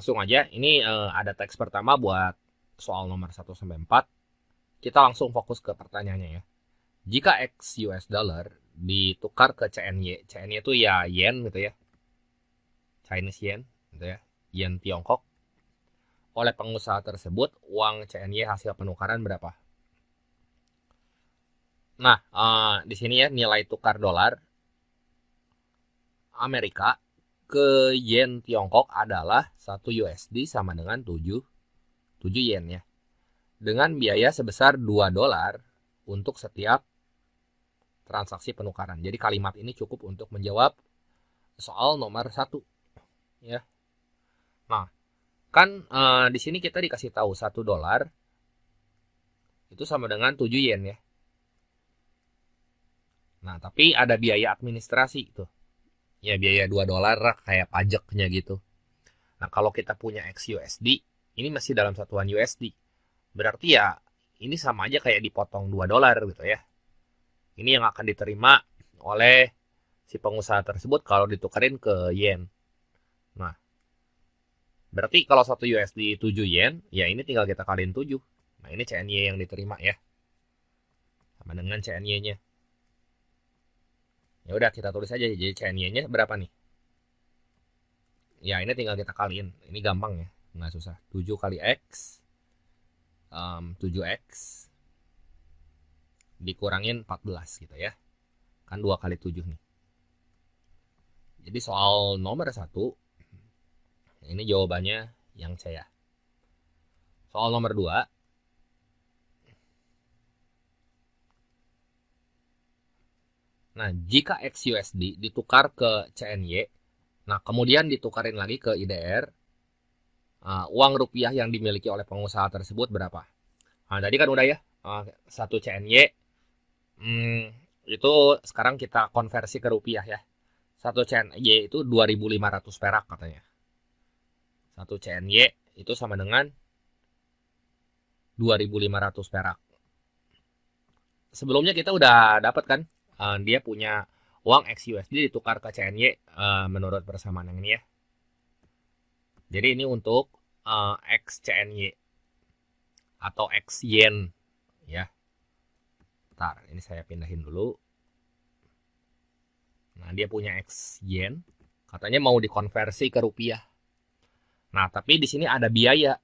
langsung aja. Ini ada teks pertama buat soal nomor 1 sampai 4. Kita langsung fokus ke pertanyaannya ya. Jika X US dollar ditukar ke CNY, CNY itu ya yen gitu ya, Chinese yen gitu ya, yen Tiongkok. Oleh pengusaha tersebut, uang CNY hasil penukaran berapa? Nah, di sini ya nilai tukar dolar Amerika ke yen Tiongkok adalah 1 USD sama dengan 7 yen ya. Dengan biaya sebesar 2 dolar untuk setiap transaksi penukaran. Jadi kalimat ini cukup untuk menjawab soal nomor 1 ya. Nah, kan di sini kita dikasih tahu 1 dolar itu sama dengan 7 yen ya. Nah, tapi ada biaya administrasi tuh. Ya biaya 2 dolar kayak pajaknya gitu. Nah, kalau kita punya XUSD, ini masih dalam satuan USD. Berarti ya ini sama aja kayak dipotong 2 dolar gitu ya. Ini yang akan diterima oleh si pengusaha tersebut kalau ditukerin ke yen. Nah, berarti kalau 1 USD 7 yen, ya ini tinggal kita kaliin 7. Nah, ini CNY yang diterima ya. Sama dengan CNY-nya. Ya udah kita tulis aja, jadi CNY-nya berapa nih? Ya ini tinggal kita kaliin, ini gampang ya, nggak susah. 7 kali X, 7X dikurangin 14 gitu ya. Kan 2 kali 7 nih. Jadi soal nomor 1, ini jawabannya yang C ya. Soal nomor 2, nah, jika XUSD ditukar ke CNY, nah kemudian ditukarin lagi ke IDR, uang rupiah yang dimiliki oleh pengusaha tersebut berapa? Nah, tadi kan udah ya, 1 CNY, itu sekarang kita konversi ke rupiah ya. 1 CNY itu 2.500 perak katanya. 1 CNY itu sama dengan 2.500 perak. Sebelumnya kita udah dapat kan, dia punya uang XUSD ditukar ke CNY menurut persamaan yang ini ya. Jadi ini untuk X CNY atau X yen ya. Ntar ini saya pindahin dulu. Nah, dia punya X yen, katanya mau dikonversi ke rupiah. Nah, tapi di sini ada biaya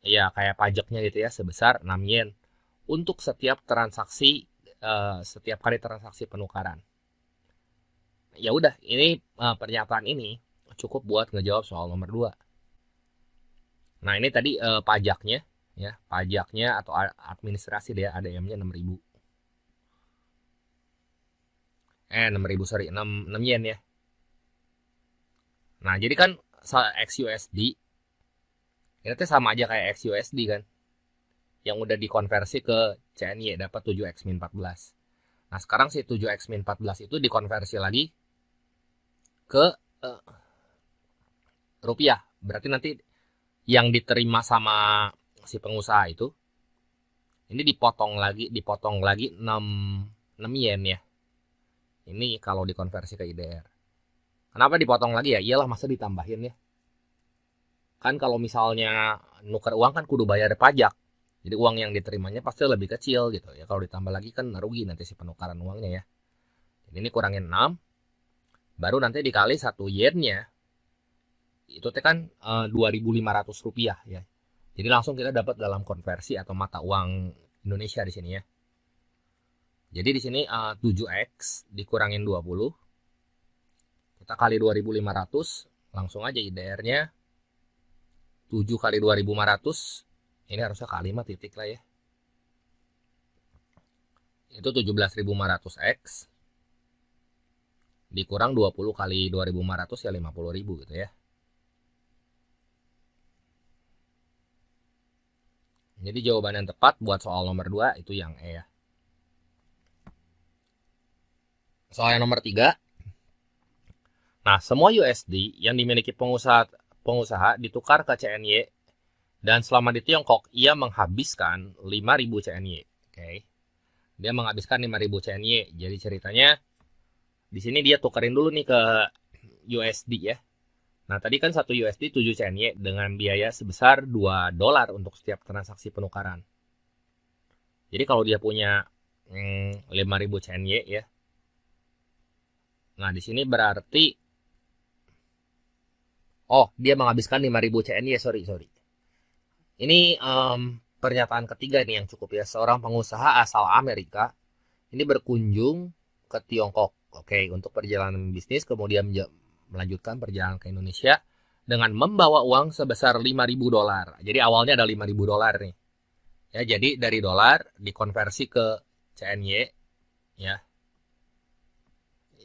ya kayak pajaknya gitu ya sebesar 6 yen untuk setiap transaksi, setiap kali transaksi penukaran. Ya udah, ini pernyataan ini cukup buat ngejawab soal nomor 2. Nah, ini tadi pajaknya ya, pajaknya atau administrasi dia ADM-nya 6.000. 6.000 sorry, 6 yen ya. Nah, jadi kan XUSD itu sama aja kayak XUSD kan. Yang udah dikonversi ke CNY dapat 7x-14. Nah, sekarang si 7x-14 itu dikonversi lagi ke rupiah. Berarti nanti yang diterima sama si pengusaha itu ini dipotong lagi 6 yen ya. Ini kalau dikonversi ke IDR. Kenapa dipotong lagi ya? Iyalah masa ditambahin ya. Kan kalau misalnya nuker uang kan kudu bayar pajak. Jadi uang yang diterimanya pasti lebih kecil gitu ya. Kalau ditambah lagi kan rugi nanti si penukaran uangnya ya. Jadi ini kurangin 6. Baru nanti dikali 1 yennya. Itu kan 2.500 rupiah ya. Jadi langsung kita dapat dalam konversi atau mata uang Indonesia di sini ya. Jadi di sini 7x dikurangin 20. Kita kali 2.500, langsung aja IDR-nya 7 kali 2.500. Ini harusnya kali 5 titik lah ya. Itu 17.500x dikurang 20 kali 2.500 ya 50.000 gitu ya. Jadi jawaban yang tepat buat soal nomor 2 itu yang E ya. Soal yang nomor 3. Nah, semua USD yang dimiliki pengusaha ditukar ke CNY dan selama di Tiongkok ia menghabiskan 5.000 CNY. Oke. Dia menghabiskan 5.000 CNY. Jadi ceritanya di sini dia tukerin dulu nih ke USD ya. Nah, tadi kan 1 USD 7 CNY dengan biaya sebesar $2 untuk setiap transaksi penukaran. Jadi kalau dia punya 5.000 CNY ya. Nah, di sini berarti dia menghabiskan 5.000 CNY, sorry. Ini pernyataan ketiga nih yang cukup ya. Seorang pengusaha asal Amerika ini berkunjung ke Tiongkok. Oke, untuk perjalanan bisnis, kemudian melanjutkan perjalanan ke Indonesia dengan membawa uang sebesar $5.000. Jadi awalnya ada $5.000 nih. Ya, jadi dari dolar dikonversi ke CNY ya.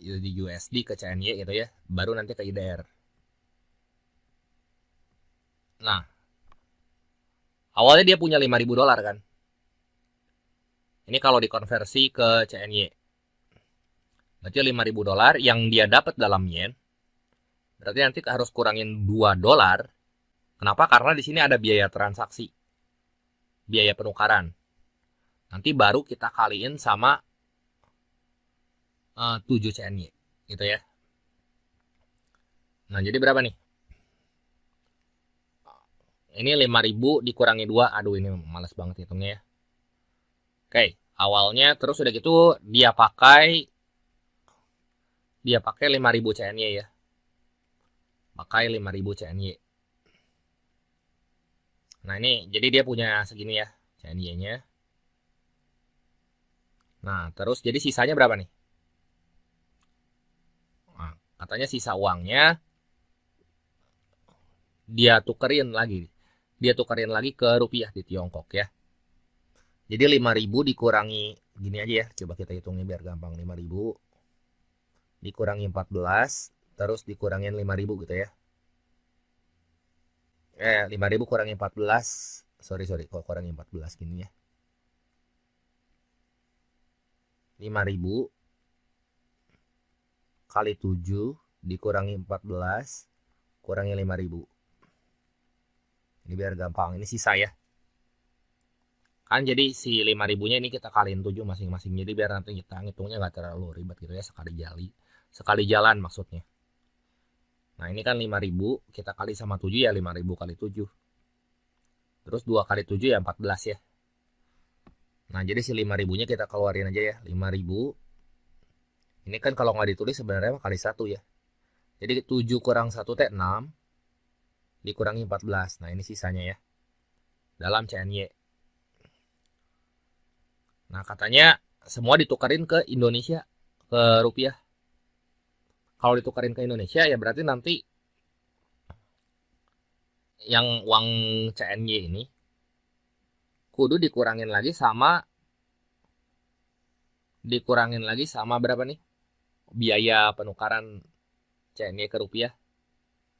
Di USD ke CNY gitu ya. Baru nanti ke IDR. Nah, awalnya dia punya $5.000 kan. Ini kalau dikonversi ke CNY. Berarti $5.000 yang dia dapat dalam yen. Berarti nanti harus kurangin $2. Kenapa? Karena di sini ada biaya transaksi. Biaya penukaran. Nanti baru kita kaliin sama 7 CNY. Gitu ya. Nah, jadi berapa nih? Ini 5.000 dikurangi 2. Aduh, ini males banget hitungnya ya. Oke, awalnya terus udah gitu dia pakai 5.000 CNY ya. Pakai 5.000 CNY. Nah, ini jadi dia punya segini ya CNY-nya. Nah, terus jadi sisanya berapa nih? Nah, katanya sisa uangnya dia tukerin lagi ke rupiah di Tiongkok ya. Jadi 5.000 dikurangi gini aja ya. Coba kita hitungnya biar gampang. 5.000 dikurangi 14 terus dikurangin 5.000 gitu ya. 5.000 kurangi 14. Sorry, kok kurangi 14 gini ya. 5.000 kali 7 dikurangi 14 kurangi 5.000. Ini biar gampang, ini sisa ya. Kan jadi si 5.000-nya ini kita kaliin 7 masing-masing. Jadi biar nanti kita ngitungnya nggak terlalu ribet gitu ya, sekali jalan maksudnya. Nah, ini kan 5.000 kita kali sama 7 ya 5.000 kali 7. Terus 2 kali 7 ya 14 ya. Nah, jadi si 5.000-nya kita keluarin aja ya. 5.000 ini kan kalau nggak ditulis sebenarnya kali 1 ya. Jadi 7 kurang 1 teh 6 dikurangi 14. Nah, ini sisanya ya. Dalam CNY. Nah, katanya semua ditukarin ke Indonesia, ke rupiah. Kalau ditukarin ke Indonesia ya berarti nanti yang uang CNY ini kudu dikurangin lagi sama berapa nih? Biaya penukaran CNY ke rupiah.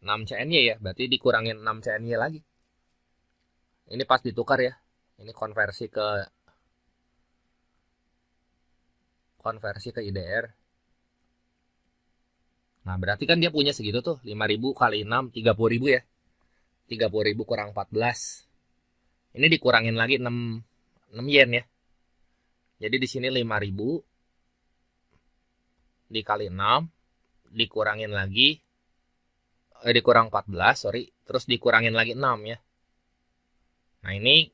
6 CNY ya, berarti dikurangin 6 CNY lagi. Ini pas ditukar ya. Ini konversi ke IDR. Nah, berarti kan dia punya segitu tuh, 5.000 kali 6, 30.000 ya. 30.000 kurang 14. Ini dikurangin lagi 6 yen ya. Jadi di sini 5.000 dikali 6 dikurangin lagi dikurang 14, sorry, terus dikurangin lagi 6 ya. Nah, ini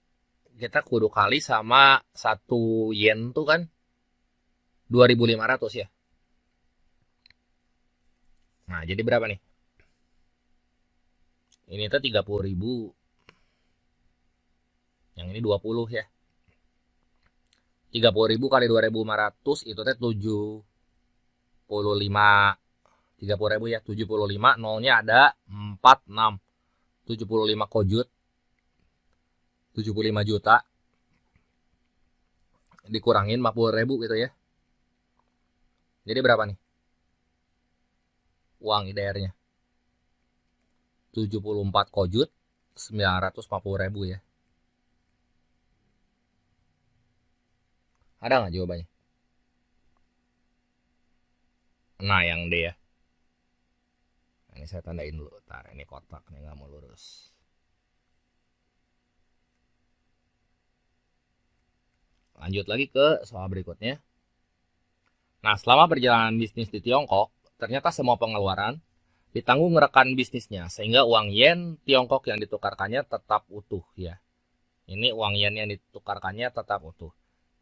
kita kudu kali sama 1 yen tuh kan 2.500 ya. Nah, jadi berapa nih? Ini tuh 30.000. Yang ini 20 ya. 30.000 kali 2.500 itu teh 75. 30.000 ya, 75, nolnya ada 46. 75 kojut. 75 juta. Dikurangin 50.000 gitu ya. Jadi berapa nih? Uang IDR-nya. 74 kojut 940.000 ya. Ada nggak jawabannya? Nah, yang D ya. Ini saya tandain dulu. Ntar ini kotak nih nggak mau lurus. Lanjut lagi ke soal berikutnya. Nah, selama perjalanan bisnis di Tiongkok, ternyata semua pengeluaran Ditanggung rekan bisnisnya, sehingga uang yen Tiongkok yang ditukarkannya tetap utuh ya. Ini uang yen yang ditukarkannya tetap utuh.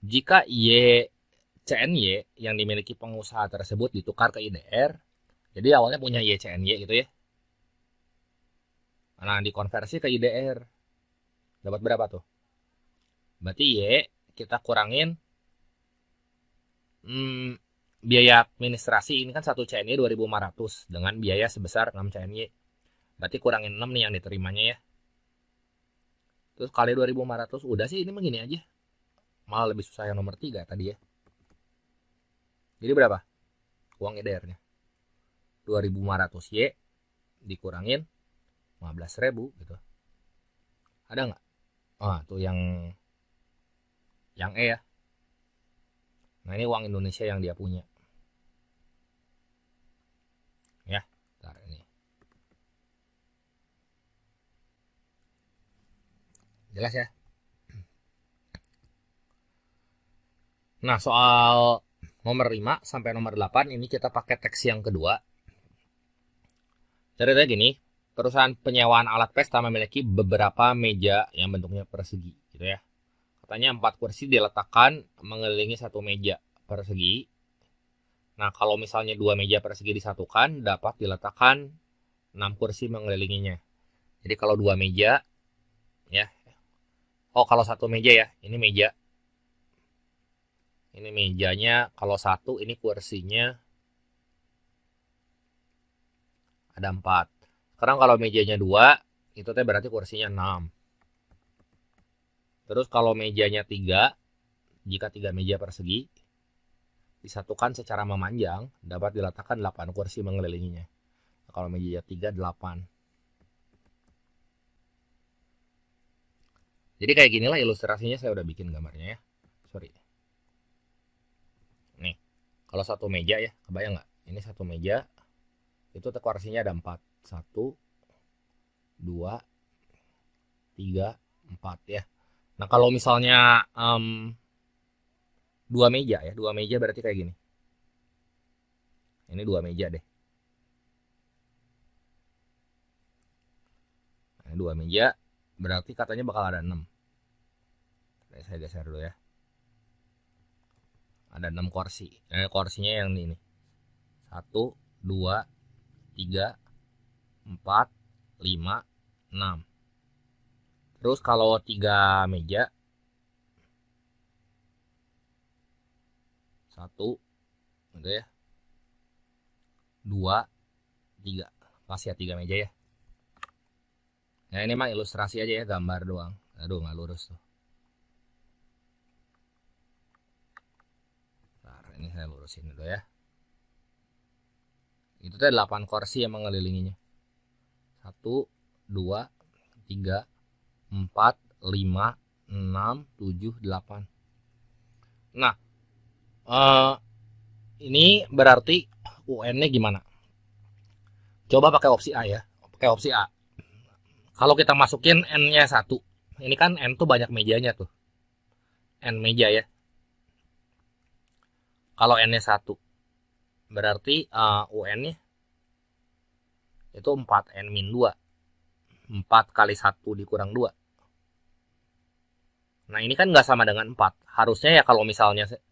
Jika YCNY yang dimiliki pengusaha tersebut ditukar ke IDR, jadi awalnya punya YCNY gitu ya. Nah, dikonversi ke IDR. Dapat berapa tuh? Berarti Y kita kurangin biaya administrasi, ini kan 1 CNY 2.500 dengan biaya sebesar 6 CNY. Berarti kurangin 6 nih yang diterimanya ya. Terus kali 2.500, udah sih ini begini aja. Malah lebih susah yang nomor 3 tadi ya. Jadi berapa? Uang IDR-nya. 2.500 Y dikurangin 15.000 gitu. Ada nggak? Tuh yang E ya. Nah, ini uang Indonesia yang dia punya. Ya, bentar ini. Jelas ya? Nah, soal nomor 5 sampai nomor 8 ini kita pakai teks yang kedua. Ceritanya gini, perusahaan penyewaan alat pesta memiliki beberapa meja yang bentuknya persegi gitu ya. Katanya 4 kursi diletakkan mengelilingi satu meja persegi. Nah, kalau misalnya 2 meja persegi disatukan, dapat diletakkan 6 kursi mengelilinginya. Jadi kalau 2 meja ya. Kalau 1 meja ya, ini meja. Ini mejanya, kalau 1 ini kursinya ada 4. Sekarang kalau mejanya 2, itu teh berarti kursinya 6. Terus kalau mejanya 3, jika 3 meja persegi disatukan secara memanjang, dapat diletakkan 8 kursi mengelilinginya. Kalau mejanya 3, 8. Jadi kayak ginilah ilustrasinya, saya udah bikin gambarnya ya. Sorry. Nih, kalau 1 meja ya, kebayang nggak? Ini 1 meja, itu kursinya ada 4. 1, 2, 3, 4 ya. Nah, kalau misalnya 2 meja ya, 2 meja berarti kayak gini. Ini 2 meja deh. Nah, 2 meja berarti katanya bakal ada 6. Saya geser dulu ya. Ada 6 kursi. Kursinya yang ini. 1, 2, 3, 4, 5, 6. Terus kalau 3 meja, 1 gitu ya, 2, 3. Pas ya 3 meja ya. Nah, ini mah ilustrasi aja ya, gambar doang. Aduh, nggak lurus tuh. Nah, ini saya lurusin dulu ya. Itu teh 8 kursi yang mengelilinginya. 1, 2, 3, 4, 5, 6, 7, 8. Nah, ini berarti UN-nya gimana? Coba pakai opsi A ya. Pakai opsi A. Kalau kita masukin N-nya 1. Ini kan N tuh banyak mejanya tuh. N meja ya. Kalau N-nya 1. Berarti UN-nya itu 4 N-2. 4 kali 1 dikurang 2. Nah, ini kan nggak sama dengan 4. Harusnya ya kalau misalnya 1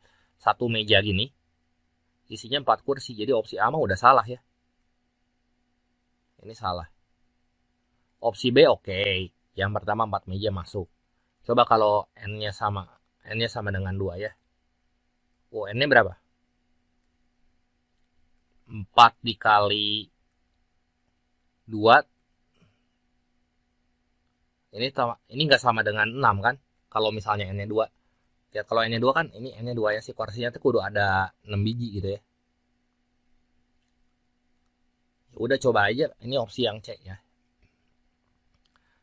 meja gini, isinya 4 kursi. Jadi opsi A mah udah salah ya. Ini salah. Opsi B oke. Yang pertama 4 meja masuk. Coba kalau N-nya sama dengan 2 ya. UN-nya berapa? 4 dikali 2. Ini nggak sama dengan 6 kan? Kalau misalnya N-nya 2. Ya kalau N-nya 2 kan, ini N-nya 2 ya, si kursinya tuh kudu ada 6 biji gitu ya. Udah coba aja, ini opsi yang C ya.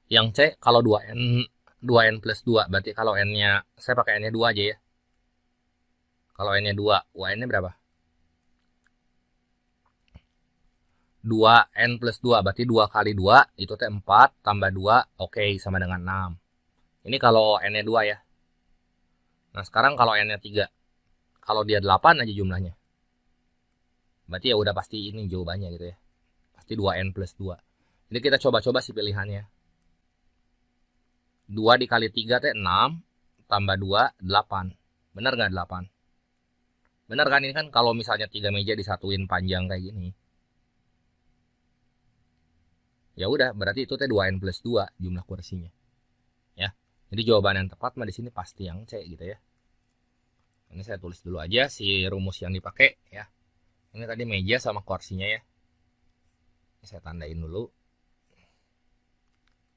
Yang C kalau 2N plus 2, berarti kalau N-nya, saya pakai N-nya 2 aja ya. Kalau N-nya 2, UN-nya berapa? 2N plus 2, berarti 2 kali 2, itu teh 4, tambah 2, oke, sama dengan 6. Ini kalau N-nya 2 ya. Nah, sekarang kalau N-nya 3. Kalau dia 8 aja jumlahnya. Berarti ya udah pasti ini jawabannya gitu ya. Pasti pasti 2N plus 2. Jadi kita coba-coba sih pilihannya. 2 dikali 3 teh 6, tambah 2, 8. Bener nggak 8? Bener kan, ini kan kalau misalnya 3 meja disatuin panjang kayak gini. Ya udah, berarti itu teh 2N plus 2 jumlah kursinya. Ya. Jadi jawaban yang tepat mah di sini pasti yang C gitu ya. Ini saya tulis dulu aja si rumus yang dipakai ya. Ini tadi meja sama kursinya ya. Ini saya tandain dulu.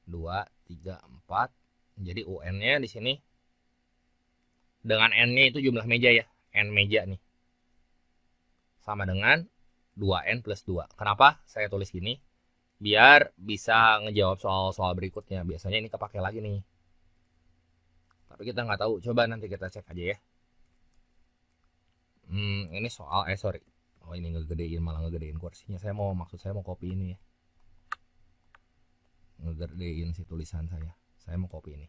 2, 3, 4. Jadi UN-nya di sini dengan N-nya itu jumlah meja ya. N meja nih. Sama dengan 2N plus 2. Kenapa saya tulis gini? Biar bisa ngejawab soal-soal berikutnya. Biasanya ini kepake lagi nih. Tapi kita nggak tahu. Coba nanti kita cek aja ya. Ini soal, sorry. Oh ini malah ngegedein kursinya. Maksud saya mau copy ini ya. Ngegedein si tulisan saya. Saya mau copy ini.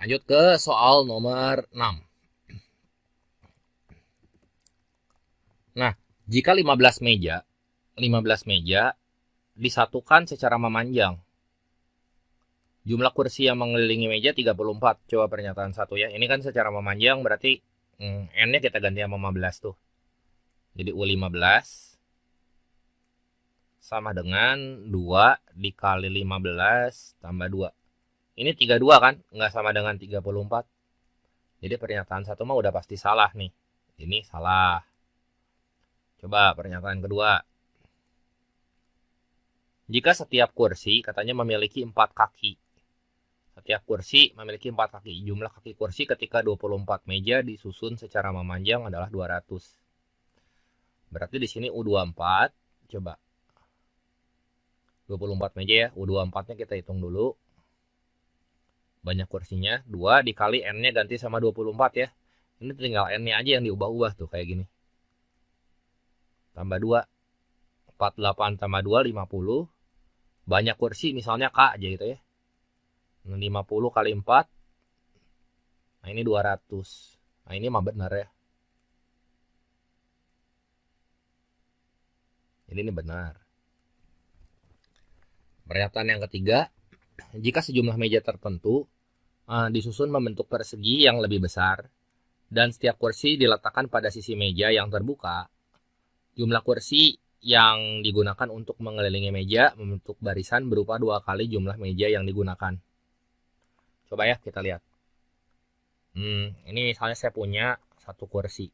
Lanjut ke soal nomor 6. Nah, jika 15 meja disatukan secara memanjang. Jumlah kursi yang mengelilingi meja 34. Coba pernyataan 1 ya. Ini kan secara memanjang berarti N-nya kita ganti sama 15 tuh. Jadi U15 sama dengan 2 dikali 15 tambah 2. Ini 32 kan? Nggak sama dengan 34. Jadi pernyataan 1 mah udah pasti salah nih. Ini salah. Coba pernyataan kedua. Jika setiap kursi katanya memiliki 4 kaki. Setiap kursi memiliki 4 kaki. Jumlah kaki kursi ketika 24 meja disusun secara memanjang adalah 200. Berarti di sini U24. Coba. 24 meja ya. U24-nya kita hitung dulu. Banyak kursinya. 2 dikali N-nya ganti sama 24 ya. Ini tinggal N-nya aja yang diubah-ubah tuh kayak gini. Tambah 2. 48 tambah 2, 50. Banyak kursi misalnya K aja gitu ya. 50 kali 4. Nah ini 200. Nah ini mah benar ya. Jadi ini benar. Pernyataan yang ketiga. Jika sejumlah meja tertentu disusun membentuk persegi yang lebih besar dan setiap kursi diletakkan pada sisi meja yang terbuka, jumlah kursi yang digunakan untuk mengelilingi meja membentuk barisan berupa 2 kali jumlah meja yang digunakan. Coba ya kita lihat. Ini misalnya saya punya 1 kursi.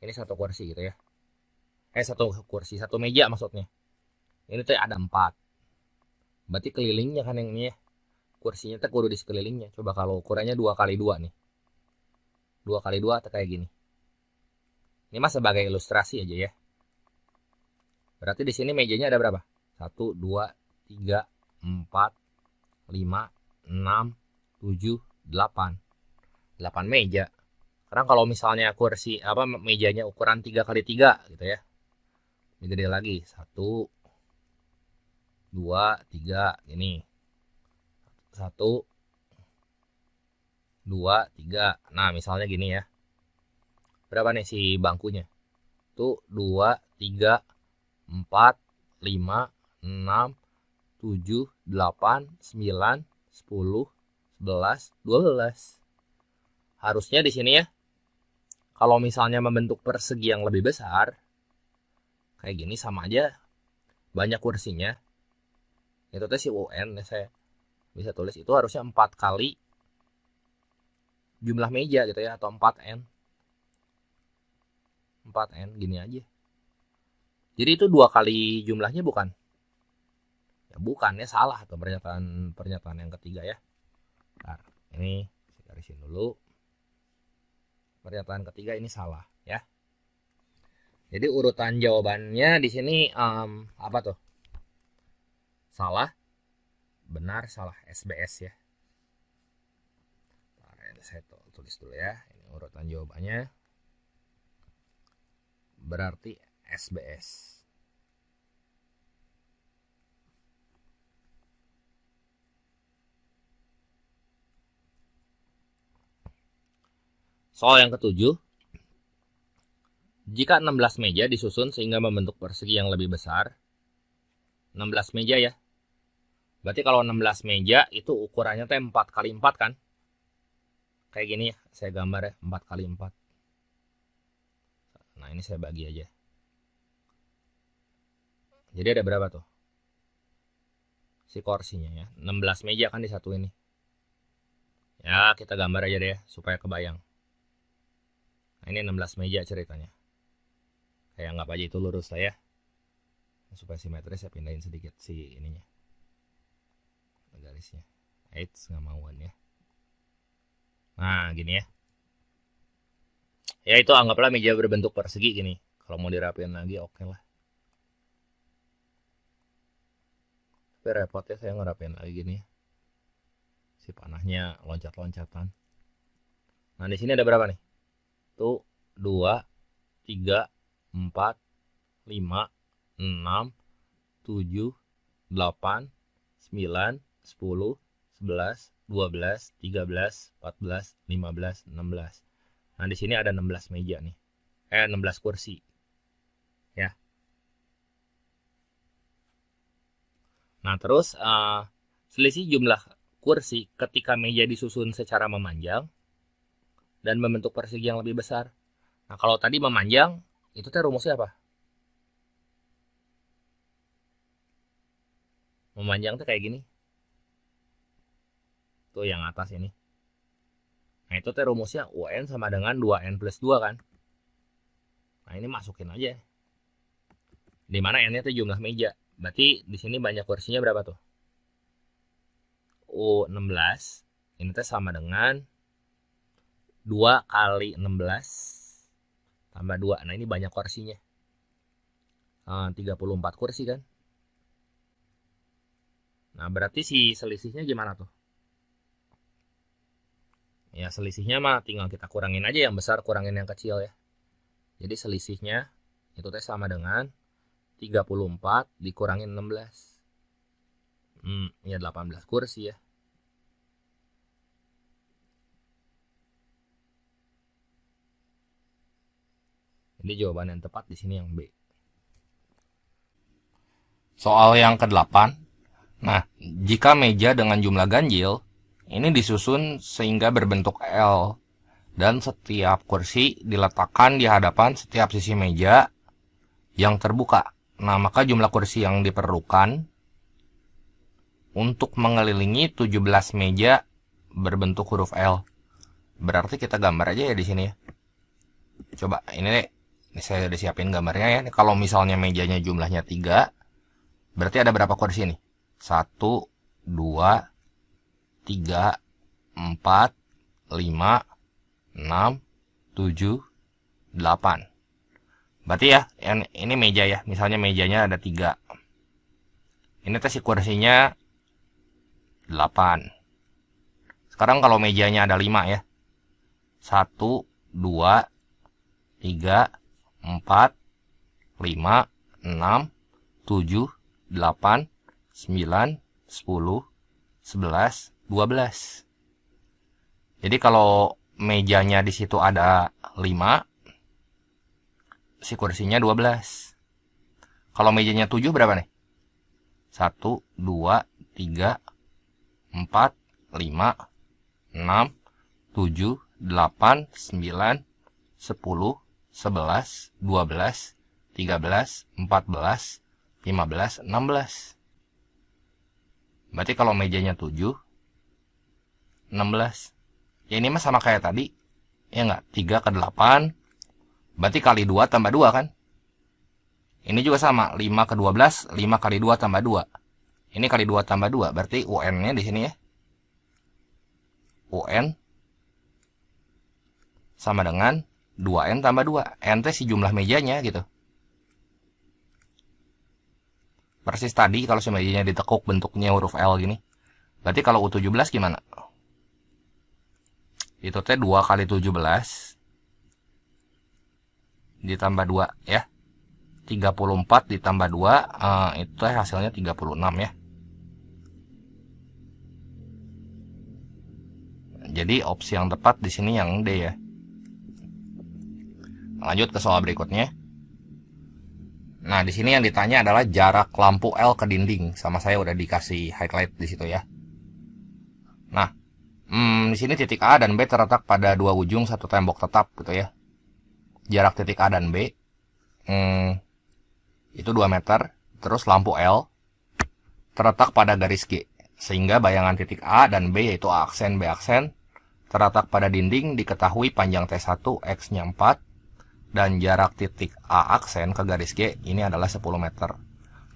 Ini 1 kursi gitu ya. 1 kursi, 1 meja maksudnya. Ini tuh ada 4. Berarti kelilingnya kan yang ini ya. Kursinya tuh kudu di sekelilingnya. Coba kalau ukurannya 2 kali 2 nih. 2 kali 2 kayak gini. Ini mah sebagai ilustrasi aja ya. Berarti di sini mejanya ada berapa? 1, 2, 3, 4, 5, 6, 7, 8. 8 meja. Sekarang kalau misalnya kursi mejanya ukuran 3 kali 3 gitu ya. Ini gede lagi. 1, 2, 3 ini. 1, 2, 3. Nah, misalnya gini ya. Berapa nih si bangkunya? Tuh 2, 3, 4, 5, 6, 7, 8, 9, 10, 11, 12. Harusnya di sini ya. Kalau misalnya membentuk persegi yang lebih besar, kayak gini sama aja banyak kursinya. Itu teh si UN saya bisa tulis itu harusnya 4 kali jumlah meja gitu ya, atau 4N. 4N gini aja. Jadi itu 2 kali jumlahnya bukan? Ya bukan ya, salah tuh pernyataan yang ketiga ya. Bentar, ini saya garisin dulu. Pernyataan ketiga ini salah ya. Jadi urutan jawabannya di sini apa tuh? Salah, benar, salah, SBS ya. Saya tulis dulu ya. Ini urutan jawabannya. Berarti SBS. Soal yang ketujuh. Jika 16 meja disusun sehingga membentuk persegi yang lebih besar, 16 meja ya. Berarti kalau 16 meja itu ukurannya teh 4 kali 4 kan? Kayak gini ya, saya gambar ya, 4 kali 4. Nah, ini saya bagi aja. Jadi ada berapa tuh? Si kursinya ya, 16 meja kan di satu ini. Ya, kita gambar aja deh ya, supaya kebayang. Nah, ini 16 meja ceritanya. Kayak anggap aja itu lurus lah ya. Supaya simetris saya pindahin sedikit si ininya. Garisnya. Eits, nggak mauan ya. Nah, gini ya. Ya itu anggaplah meja berbentuk persegi gini. Kalau mau dirapiin lagi oke lah. Tapi repot ya saya ngerapiin lagi gini ya. Si panahnya loncat-loncatan. Nah, di sini ada berapa nih? Tuh 2, 3, 4, 5, 6, 7, 8, 9, 10, 11, 12, 13, 14, 15, 16. Nah, di sini ada 16 meja nih. 16 kursi. Ya. Nah, terus selisih jumlah kursi ketika meja disusun secara memanjang dan membentuk persegi yang lebih besar. Nah, kalau tadi memanjang, itu teh rumusnya apa? Memanjang tuh kayak gini. Tuh yang atas ini. Nah, itu teh rumusnya UN sama dengan 2N plus 2 kan. Nah, ini masukin aja. Dimana N-nya itu jumlah meja. Berarti di sini banyak kursinya berapa tuh? U16. Ini teh sama dengan 2 kali 16 tambah 2. Nah, ini banyak kursinya. 34 kursi kan. Nah, berarti si selisihnya gimana tuh? Ya, selisihnya mah tinggal kita kurangin aja yang besar, kurangin yang kecil ya. Jadi selisihnya itu teh sama dengan 34 dikurangin 16. Ya 18 kursi ya. Jadi jawaban yang tepat di sini yang B. Soal yang ke-8. Nah, jika meja dengan jumlah ganjil ini disusun sehingga berbentuk L dan setiap kursi diletakkan di hadapan setiap sisi meja yang terbuka. Nah, maka jumlah kursi yang diperlukan untuk mengelilingi 17 meja berbentuk huruf L. Berarti kita gambar aja ya di sini ya. Coba ini deh. Ini saya udah siapin gambarnya ya. Kalau misalnya mejanya jumlahnya 3, berarti ada berapa kursi nih? 1, 2, 3, 4, 5, 6, 7, 8. Berarti ya, ini meja ya. Misalnya mejanya ada 3. Ini teh si kursinya 8. Sekarang kalau mejanya ada 5 ya. 1, 2, 3, 4, 5, 6, 7, 8, 9, 10, 11, 12. Jadi kalau mejanya di situ ada 5, si kursinya 12. Kalau mejanya 7 berapa nih? 1, 2, 3, 4, 5, 6, 7, 8, 9, 10, 11, 12, 13, 14, 15, 16. Berarti kalau mejanya 7, 16. Ya ini mah sama kayak tadi. Ya enggak? 3 ke 8. Berarti kali 2 tambah 2 kan? Ini juga sama. 5 ke 12. 5 kali 2 tambah 2. Ini kali 2 tambah 2. Berarti UN-nya di sini ya. UN sama dengan 2N tambah 2. N itu si jumlah mejanya gitu. Persis tadi kalau si mejanya ditekuk bentuknya huruf L gini. Berarti kalau U17 gimana? Itu teh 2 kali 17 ditambah 2 ya. 34 ditambah 2 itu teh hasilnya 36 ya. Jadi opsi yang tepat di sini yang D ya. Lanjut ke soal berikutnya. Nah, di sini yang ditanya adalah jarak lampu L ke dinding. Sama saya udah dikasih highlight di situ ya. Nah, di sini titik A dan B terletak pada dua ujung satu tembok tetap gitu ya. Jarak titik A dan B itu 2 meter. Terus lampu L terletak pada garis G. Sehingga bayangan titik A dan B yaitu A aksen B aksen terletak pada dinding diketahui panjang T1 X-nya 4. Dan jarak titik A aksen ke garis G ini adalah 10 meter.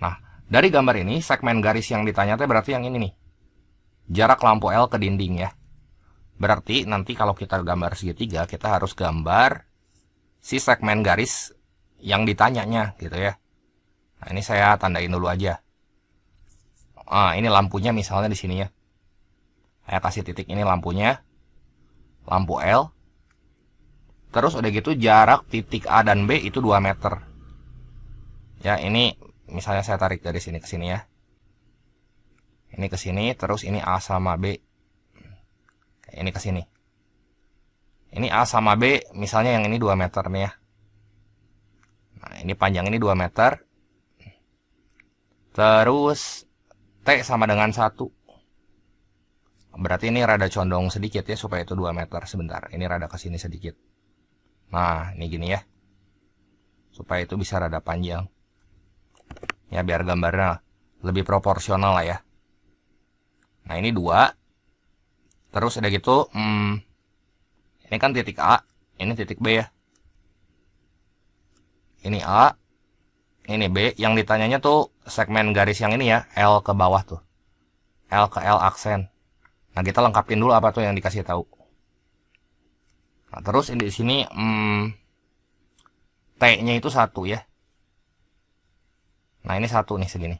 Nah, dari gambar ini segmen garis yang ditanya berarti yang ini nih. Jarak lampu L ke dinding ya. Berarti nanti kalau kita gambar segitiga, kita harus gambar si segmen garis yang ditanyanya gitu ya. Nah, ini saya tandain dulu aja. Ini lampunya misalnya di sini ya. Saya kasih titik ini lampunya. Lampu L. Terus udah gitu jarak titik A dan B itu 2 meter. Ya, ini misalnya saya tarik dari sini ke sini ya. Ini ke sini, terus ini A sama B. Ini ke sini. Ini A sama B, misalnya yang ini 2 meter nih ya. Nah, ini panjang ini 2 meter. Terus T sama dengan 1. Berarti ini rada condong sedikit ya supaya itu 2 meter. Sebentar, ini rada ke sini sedikit. Nah, ini gini ya. Supaya itu bisa rada panjang. Ya, biar gambarnya lebih proporsional lah ya. Nah, ini 2. Terus udah gitu, ini kan titik A, ini titik B ya. Ini A, ini B. Yang ditanyanya tuh segmen garis yang ini ya, L ke bawah tuh. L ke L aksen. Nah, kita lengkapin dulu apa tuh yang dikasih tahu. Nah, terus di sini T-nya itu 1 ya. Nah, ini 1 nih segini.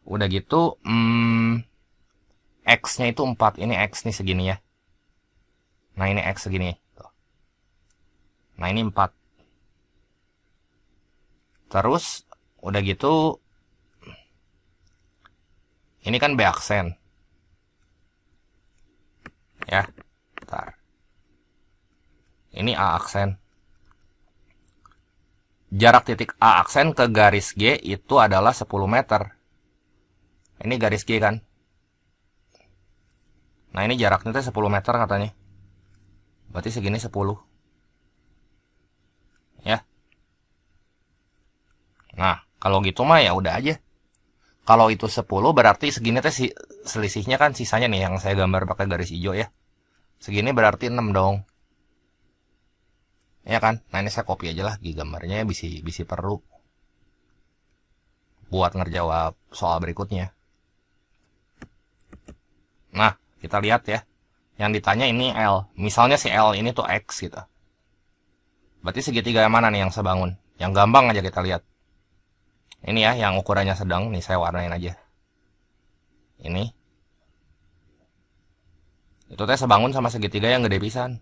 Udah gitu X-nya itu 4. Ini X nih segini ya. Nah, ini X segini. Nah, ini 4. Terus udah gitu ini kan B aksen. Ya. Bentar. Ini A aksen. Jarak titik A aksen ke garis G itu adalah 10 meter. Ini garis G kan. Nah, ini jaraknya tuh 10 meter katanya. Berarti segini 10. Ya. Nah, kalau gitu mah ya udah aja. Kalau itu 10 berarti segini teh selisihnya kan sisanya nih yang saya gambar pakai garis hijau ya. Segini berarti 6 dong. Ya kan? Nah, ini saya copy aja lah di gambarnya, bisa perlu buat ngerjawab soal berikutnya. Nah, kita lihat ya. Yang ditanya ini L. Misalnya si L ini tuh X gitu. Berarti segitiga yang mana nih yang sebangun? Yang gampang aja kita lihat. Ini ya, yang ukurannya sedang. Nih, saya warnain aja. Ini. Itu teh sebangun sama segitiga yang gede pisan.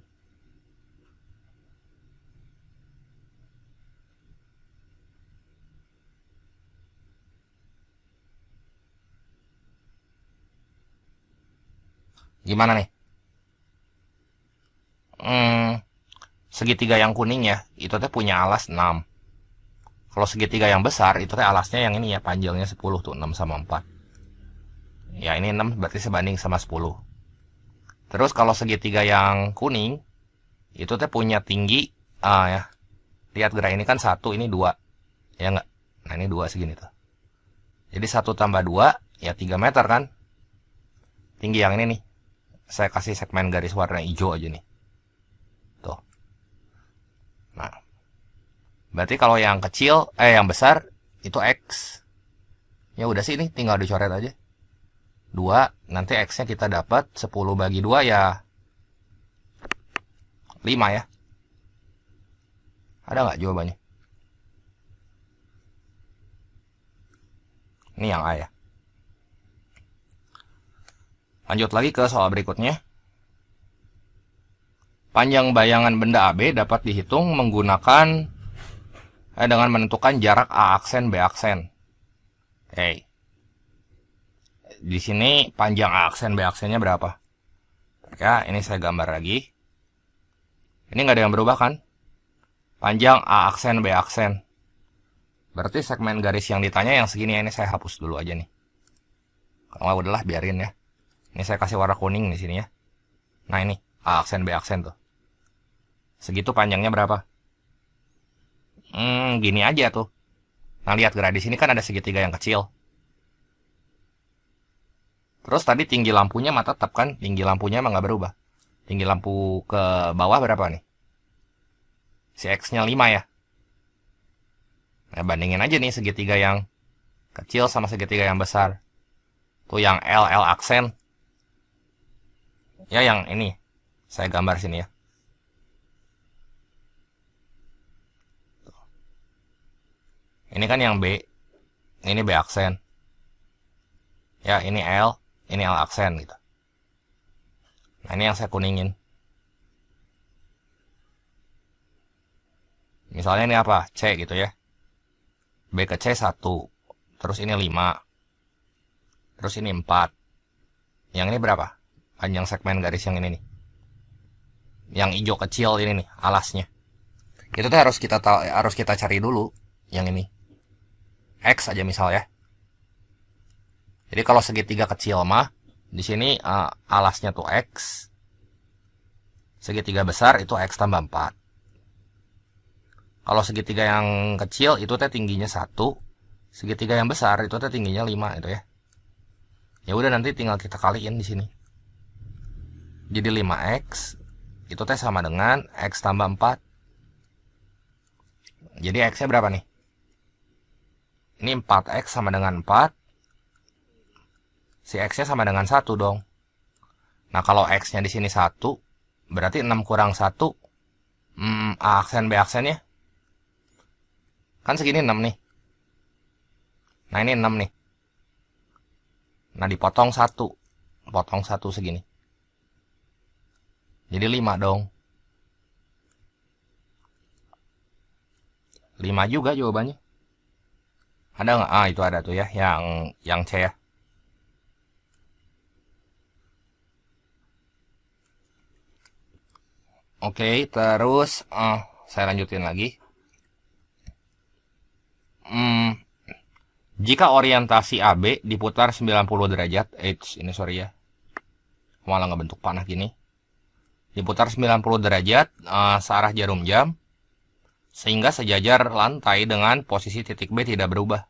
Gimana nih? Segitiga yang kuning ya, itu teh punya alas 6. Kalau segitiga yang besar, itu teh alasnya yang ini ya, panjangnya 10 tuh, 6 sama 4. Ya, ini 6 berarti sebanding sama 10. Terus kalau segitiga yang kuning, itu teh punya tinggi, ya. Lihat gerak ini kan 1, ini 2. Ya enggak? Nah, ini 2 segini tuh. Jadi 1 tambah 2, ya 3 meter kan? Tinggi yang ini nih. Saya kasih segmen garis warna hijau aja nih. Tuh. Nah. Berarti kalau yang kecil, yang besar, itu X. Ya udah sih ini, tinggal dicoret aja. 2, nanti X-nya kita dapat 10 bagi 2 ya 5 ya. Ada nggak jawabannya? Ini yang A ya. Lanjut lagi ke soal berikutnya. Panjang bayangan benda AB dapat dihitung menggunakan dengan menentukan jarak A aksen B aksen. Oke. Di sini panjang A aksen B aksennya berapa? Ya, ini saya gambar lagi. Ini nggak ada yang berubah kan? Panjang A aksen, B aksen. Berarti segmen garis yang ditanya yang segini ya, ini saya hapus dulu aja nih. Kalau udahlah biarin ya. Ini saya kasih warna kuning di sini ya. Nah ini A aksen, B aksen tuh. Segitu panjangnya berapa? Gini aja tuh. Nah lihat gerak di sini kan ada segitiga yang kecil. Terus tadi tinggi lampunya mah tetap kan? Tinggi lampunya mah nggak berubah. Tinggi lampu ke bawah berapa nih? Si X-nya 5 ya. Nah, bandingin aja nih segitiga yang kecil sama segitiga yang besar. Tuh yang L aksen. Ya yang ini. Saya gambar sini ya. Ini kan yang B. Ini B aksen. Ya ini L. Ini L aksen gitu. Nah ini yang saya kuningin. Misalnya ini apa? C gitu ya. B ke C 1. Terus ini 5. Terus ini 4. Yang ini berapa? Panjang segmen garis yang ini nih. Yang hijau kecil ini nih, alasnya. Itu tuh harus kita cari dulu yang ini. X aja misal ya. Jadi kalau segitiga kecil mah di sini alasnya tuh X. Segitiga besar itu X tambah 4. Kalau segitiga yang kecil itu teh tingginya 1. Segitiga yang besar itu teh tingginya 5 itu ya. Ya udah nanti tinggal kita kaliin di sini. Jadi 5X itu teh sama dengan X tambah 4. Jadi X-nya berapa nih? Ini 4X sama dengan 4. Si X-nya sama dengan 1 dong. Nah kalau X-nya di sini 1. Berarti 6 kurang 1. A aksen B aksennya. Kan segini 6 nih. Nah ini 6 nih. Nah dipotong 1. Potong 1 segini. Jadi 5 dong. 5 juga jawabannya. Ada nggak? Itu ada tuh ya. Yang C ya. Oke, terus saya lanjutin lagi. Jika orientasi AB diputar 90 derajat, ini sorry ya. Malah ngebentuk panah gini. Diputar 90 derajat searah jarum jam sehingga sejajar lantai dengan posisi titik B tidak berubah.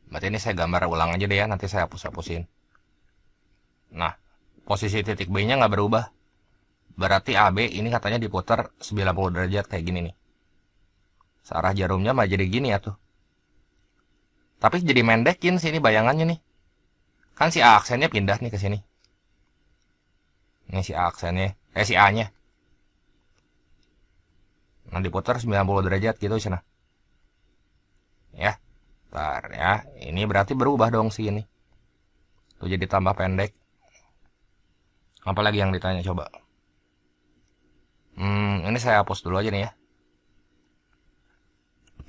Berarti ini saya gambar ulang aja deh ya, nanti saya hapus-hapusin. Nah, posisi titik B-nya nggak berubah. Berarti AB ini katanya diputar 90 derajat kayak gini nih. Searah jarumnya mah jadi gini ya tuh. Tapi jadi mendekin sini bayangannya nih. Kan si A aksennya pindah nih ke sini. Ini si A aksennya, si A-nya. Nah diputar 90 derajat gitu sana. Ya. Bentar ya. Ini berarti berubah dong sini. Tuh jadi tambah pendek. Apalagi yang ditanya coba. Ini saya hapus dulu aja nih ya.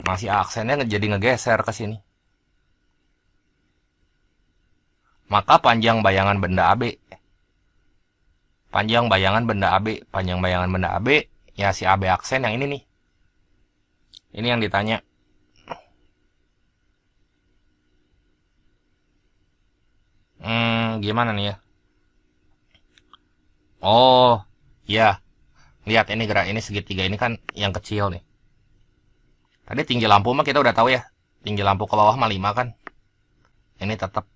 Masih aksennya jadi ngegeser ke sini. Maka panjang bayangan benda AB. Panjang bayangan benda AB. Panjang bayangan benda AB. Ya si AB aksen yang ini nih. Ini yang ditanya. Gimana nih ya? Oh, iya. Lihat ini gerak ini segitiga ini kan yang kecil nih. Tadi tinggi lampu mah kita udah tahu ya. Tinggi lampu ke bawah mah 5 kan. Ini tetap.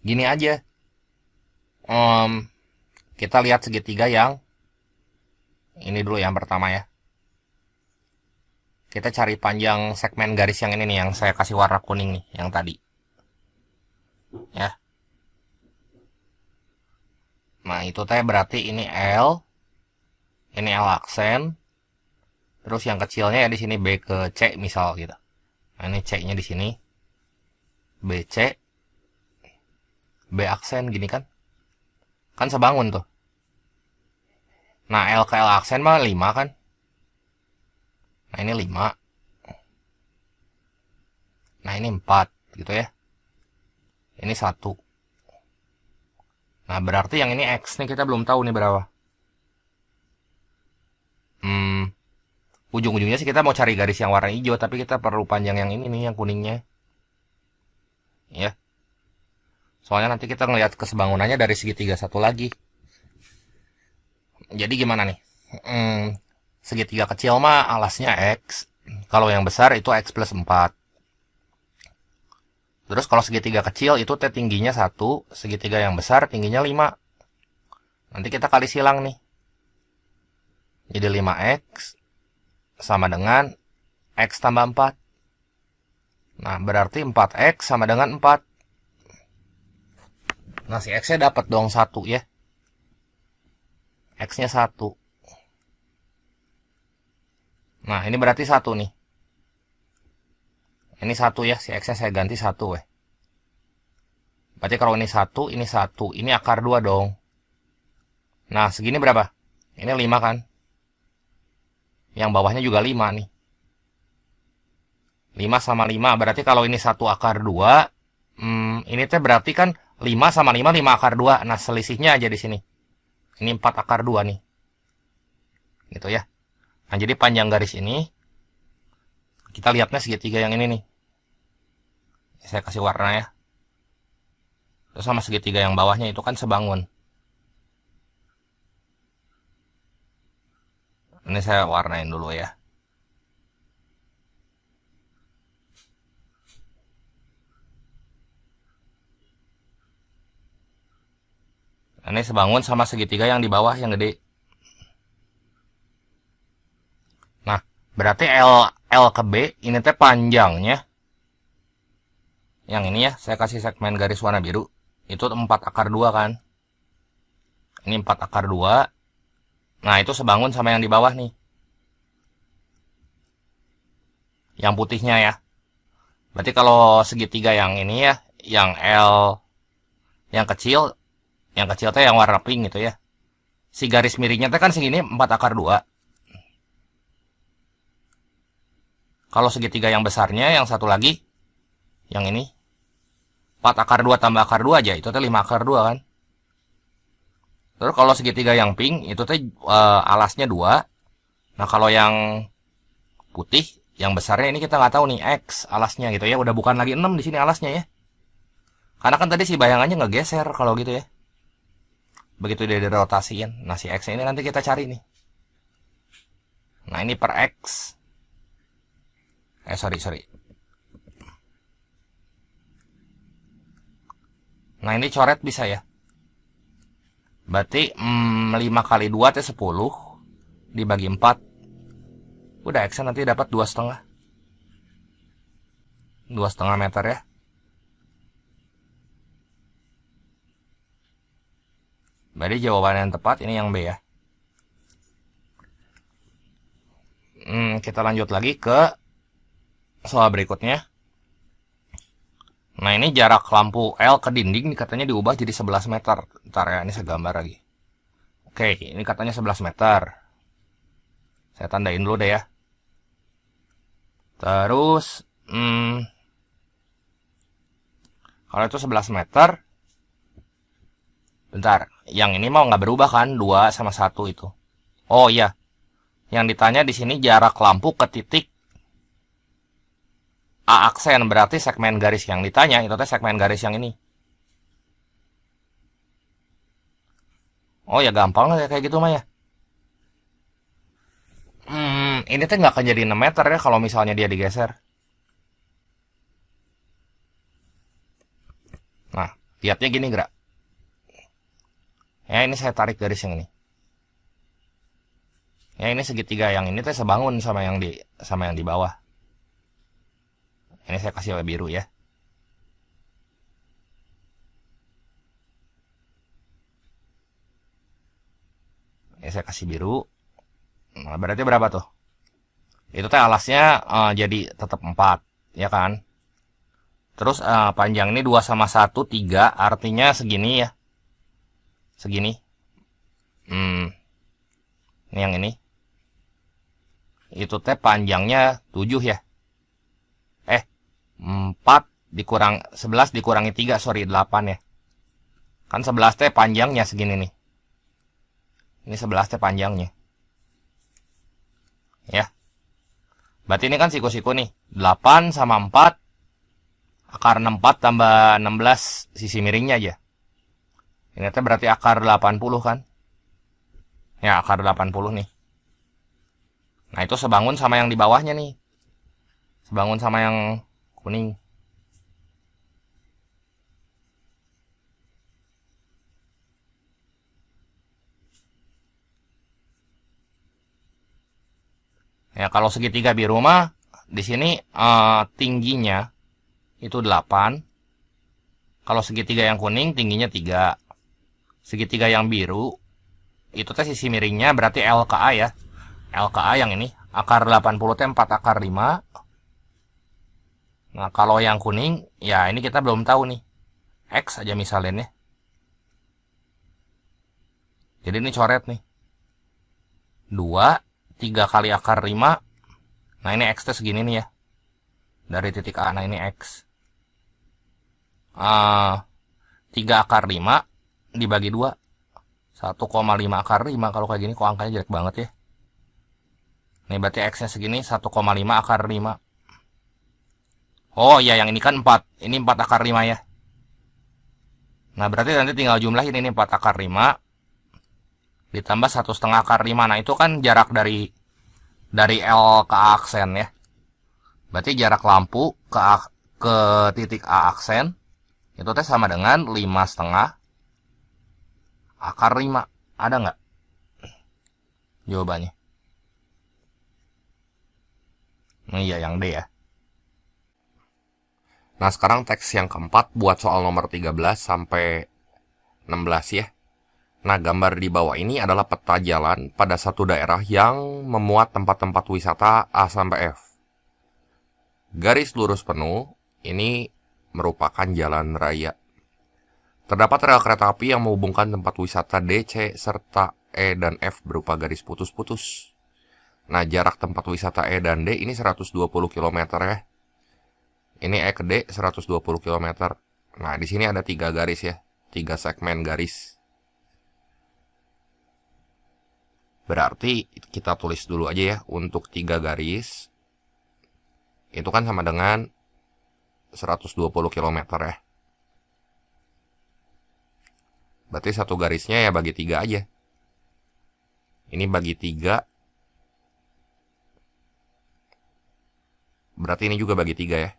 Gini aja. Kita lihat segitiga yang ini dulu yang pertama ya. Kita cari panjang segmen garis yang ini nih, yang saya kasih warna kuning nih, yang tadi. Ya. Nah, itu teh berarti ini L. Ini L aksen. Terus yang kecilnya ya di sini B ke C misal gitu. Nah, ini C-nya di sini. BC. B aksen gini kan. Kan sebangun tuh. Nah, L ke L aksen mah 5 kan. Nah, ini 5. Nah, ini 4 gitu ya. Ini 1. Nah, berarti yang ini X nih kita belum tahu nih berapa. ujung-ujungnya sih kita mau cari garis yang warna hijau, tapi kita perlu panjang yang ini nih, yang kuningnya. Ya. Soalnya nanti kita ngelihat kesebangunannya dari segitiga satu lagi. Jadi gimana nih? Segitiga kecil mah alasnya X. Kalau yang besar itu X plus 4. Terus kalau segitiga kecil itu T tingginya 1. Segitiga yang besar tingginya 5. Nanti kita kali silang nih. Jadi 5X sama dengan X tambah 4. Nah, berarti 4X sama dengan 4. Nah, si X-nya dapat dong 1 ya. X-nya 1. Nah, ini berarti 1 nih. Ini 1 ya, si X-nya saya ganti 1 weh. Berarti kalau ini 1, ini 1. Ini akar 2 dong. Nah, segini berapa? Ini 5 kan? Yang bawahnya juga 5 nih. 5 sama 5. Berarti kalau ini 1 akar 2. Ini teh berarti kan 5 sama 5, 5 akar 2. Nah, selisihnya aja di sini. Ini 4 akar 2 nih. Gitu ya. Nah, jadi panjang garis ini. Kita lihatnya segitiga yang ini nih. Saya kasih warna ya. Terus sama segitiga yang bawahnya itu kan sebangun. Ini saya warnain dulu ya. Ini sebangun sama segitiga yang di bawah yang gede. Nah, berarti L ke B ini teh panjangnya. Yang ini ya, saya kasih segmen garis warna biru. Itu 4 akar 2 kan. Ini 4 akar 2. Nah, itu sebangun sama yang di bawah nih. Yang putihnya ya. Berarti kalau segitiga yang ini ya, yang L yang kecil teh yang warna pink gitu ya. Si garis miringnya teh kan segini 4 akar 2. Kalau segitiga yang besarnya yang satu lagi, yang ini 4 akar 2 tambah akar 2 aja, itu teh 5 akar 2 kan. Terus kalau segitiga yang pink itu teh alasnya 2. Nah, kalau yang putih yang besarnya ini kita nggak tahu nih X alasnya gitu ya. Udah bukan lagi 6 di sini alasnya ya. Karena kan tadi si bayangannya ngegeser kalau gitu ya. Begitu dia dirotasiin. Nah, si X ini nanti kita cari nih. Nah, ini per X. Sorry. Nah, ini coret bisa ya. Berarti 5 kali 2 itu 10 dibagi 4. Udah X nanti dapat 2,5. 2,5 meter ya. Berarti jawaban yang tepat ini yang B ya. Kita lanjut lagi ke soal berikutnya. Nah, ini jarak lampu L ke dinding katanya diubah jadi 11 meter. Ntar ya, ini saya gambar lagi. Oke, ini katanya 11 meter. Saya tandain dulu deh ya. Terus, kalau itu 11 meter, bentar, yang ini mau nggak berubah kan? 2 sama 1 itu. Oh iya, yang ditanya di sini jarak lampu ke titik A aksen, berarti segmen garis yang ditanya itu teh segmen garis yang ini. Oh ya, gampang lah ya kayak gitu mah ya. Ini teh nggak akan jadi 6 meter ya kalau misalnya dia digeser. Nah, lihatnya gini gerak. Ya, ini saya tarik garis yang ini. Ya, ini segitiga yang ini teh sebangun sama yang di bawah. Ini saya kasih warna biru ya. Ini saya kasih biru. Nah, berarti berapa tuh? Itu teh alasnya jadi tetap 4, ya kan? Terus panjang ini 2 sama 1, 3, artinya segini ya. Segini. Ini yang ini. Itu teh panjangnya 7 ya. 4 dikurang 11 dikurangi 3, sorry 8 ya. Kan 11 teh panjangnya segini nih. Ini 11 teh panjangnya. Ya. Berarti ini kan siku-siku nih. 8 sama 4. Akar 64 tambah 16 sisi miringnya aja. Ini berarti akar 80 kan. Ya, akar 80 nih. Nah, itu sebangun sama yang di bawahnya nih. Sebangun sama yang kuning. Ya, kalau segitiga biru mah di sini tingginya itu 8. Kalau segitiga yang kuning tingginya 3. Segitiga yang biru itu teh sisi miringnya berarti LKA ya. LKA yang ini akar 80 teh 4 akar 5. Nah, kalau yang kuning ya ini kita belum tahu nih. X aja misalnya. Jadi ini coret nih. 2 3 kali akar 5. Nah, ini X teh segini nih ya. Dari titik A. Nah, ini X. 3 akar 5 dibagi 2. 1,5 akar 5. Kalau kayak gini kok angkanya jelek banget ya. Nih berarti X-nya segini 1,5 akar 5. Oh iya, yang ini kan 4. Ini 4 akar 5 ya. Nah, berarti nanti tinggal jumlahin ini 4 akar 5. Ditambah 1,5 akar 5. Nah, itu kan jarak dari L ke A aksen ya. Berarti jarak lampu ke titik A aksen itu teh sama dengan 5,5 akar 5. Ada nggak jawabannya? Nah, iya, yang D ya. Nah, sekarang teks yang keempat buat soal nomor 13 sampai 16 ya. Nah, gambar di bawah ini adalah peta jalan pada satu daerah yang memuat tempat-tempat wisata A sampai F. Garis lurus penuh ini merupakan jalan raya. Terdapat rel kereta api yang menghubungkan tempat wisata D, C, serta E dan F berupa garis putus-putus. Nah, jarak tempat wisata E dan D ini 120 km ya. Ini E ke D 120 km. Nah, di sini ada 3 garis ya. 3 segmen garis. Berarti kita tulis dulu aja ya. Untuk 3 garis itu kan sama dengan 120 km ya. Berarti satu garisnya ya bagi 3 aja. Ini bagi 3. Berarti ini juga bagi 3 ya.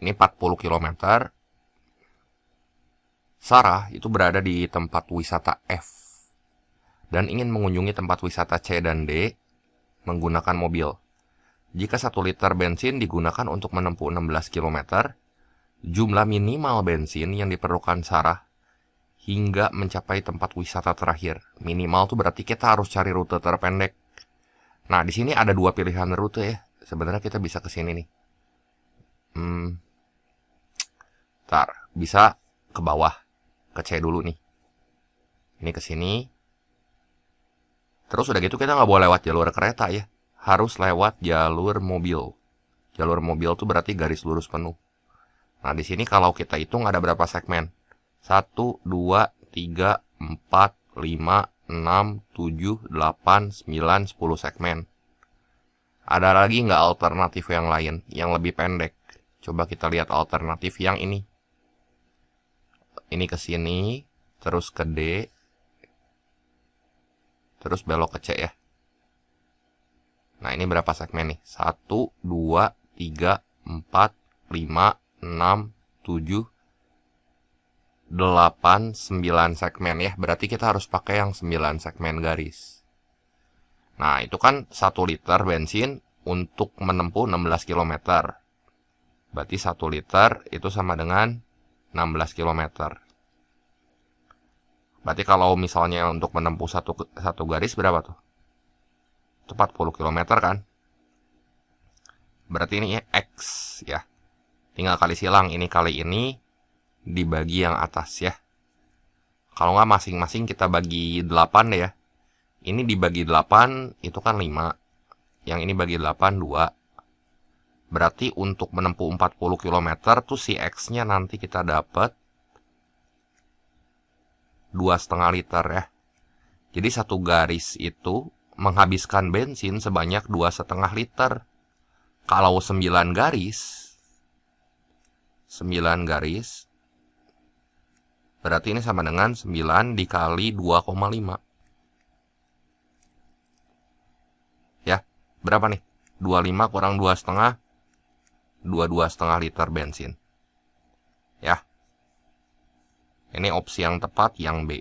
Ini 40 km. Sarah itu berada di tempat wisata F dan ingin mengunjungi tempat wisata C dan D menggunakan mobil. Jika 1 liter bensin digunakan untuk menempuh 16 km, jumlah minimal bensin yang diperlukan Sarah hingga mencapai tempat wisata terakhir. Minimal tuh berarti kita harus cari rute terpendek. Nah, di sini ada 2 pilihan rute ya. Sebenarnya kita bisa ke sini nih. Bisa ke bawah, ke C dulu nih. Ini ke sini. Terus udah gitu kita nggak boleh lewat jalur kereta ya. Harus lewat jalur mobil. Jalur mobil tuh berarti garis lurus penuh. Nah, di sini kalau kita hitung ada berapa segmen? 1, 2, 3, 4, 5, 6, 7, 8, 9, 10 segmen. Ada lagi nggak alternatif yang lain, yang lebih pendek? Coba kita lihat alternatif yang ini. Ini ke sini, terus ke D, terus belok ke C ya. Nah, ini berapa segmen nih? 1, 2, 3, 4, 5, 6, 7, 8, 9 segmen ya. Berarti kita harus pakai yang 9 segmen garis. Nah, itu kan 1 liter bensin untuk menempuh 16 km. Berarti 1 liter itu sama dengan 16 km. Berarti kalau misalnya untuk menempuh satu garis berapa tuh? Itu 40 km kan? Berarti ini ya X ya. Tinggal kali silang, ini kali ini dibagi yang atas ya. Kalau nggak masing-masing kita bagi 8 deh ya. Ini dibagi 8 itu kan 5. Yang ini bagi 8 2. Berarti untuk menempuh 40 km tuh si X-nya nanti kita dapat 2,5 liter ya. Jadi satu garis itu menghabiskan bensin sebanyak 2,5 liter. Kalau 9 garis, berarti ini sama dengan 9 dikali 2,5. Ya, berapa nih? 25 kurang 2,5, 22,5 liter bensin. Ya, ini opsi yang tepat, yang B.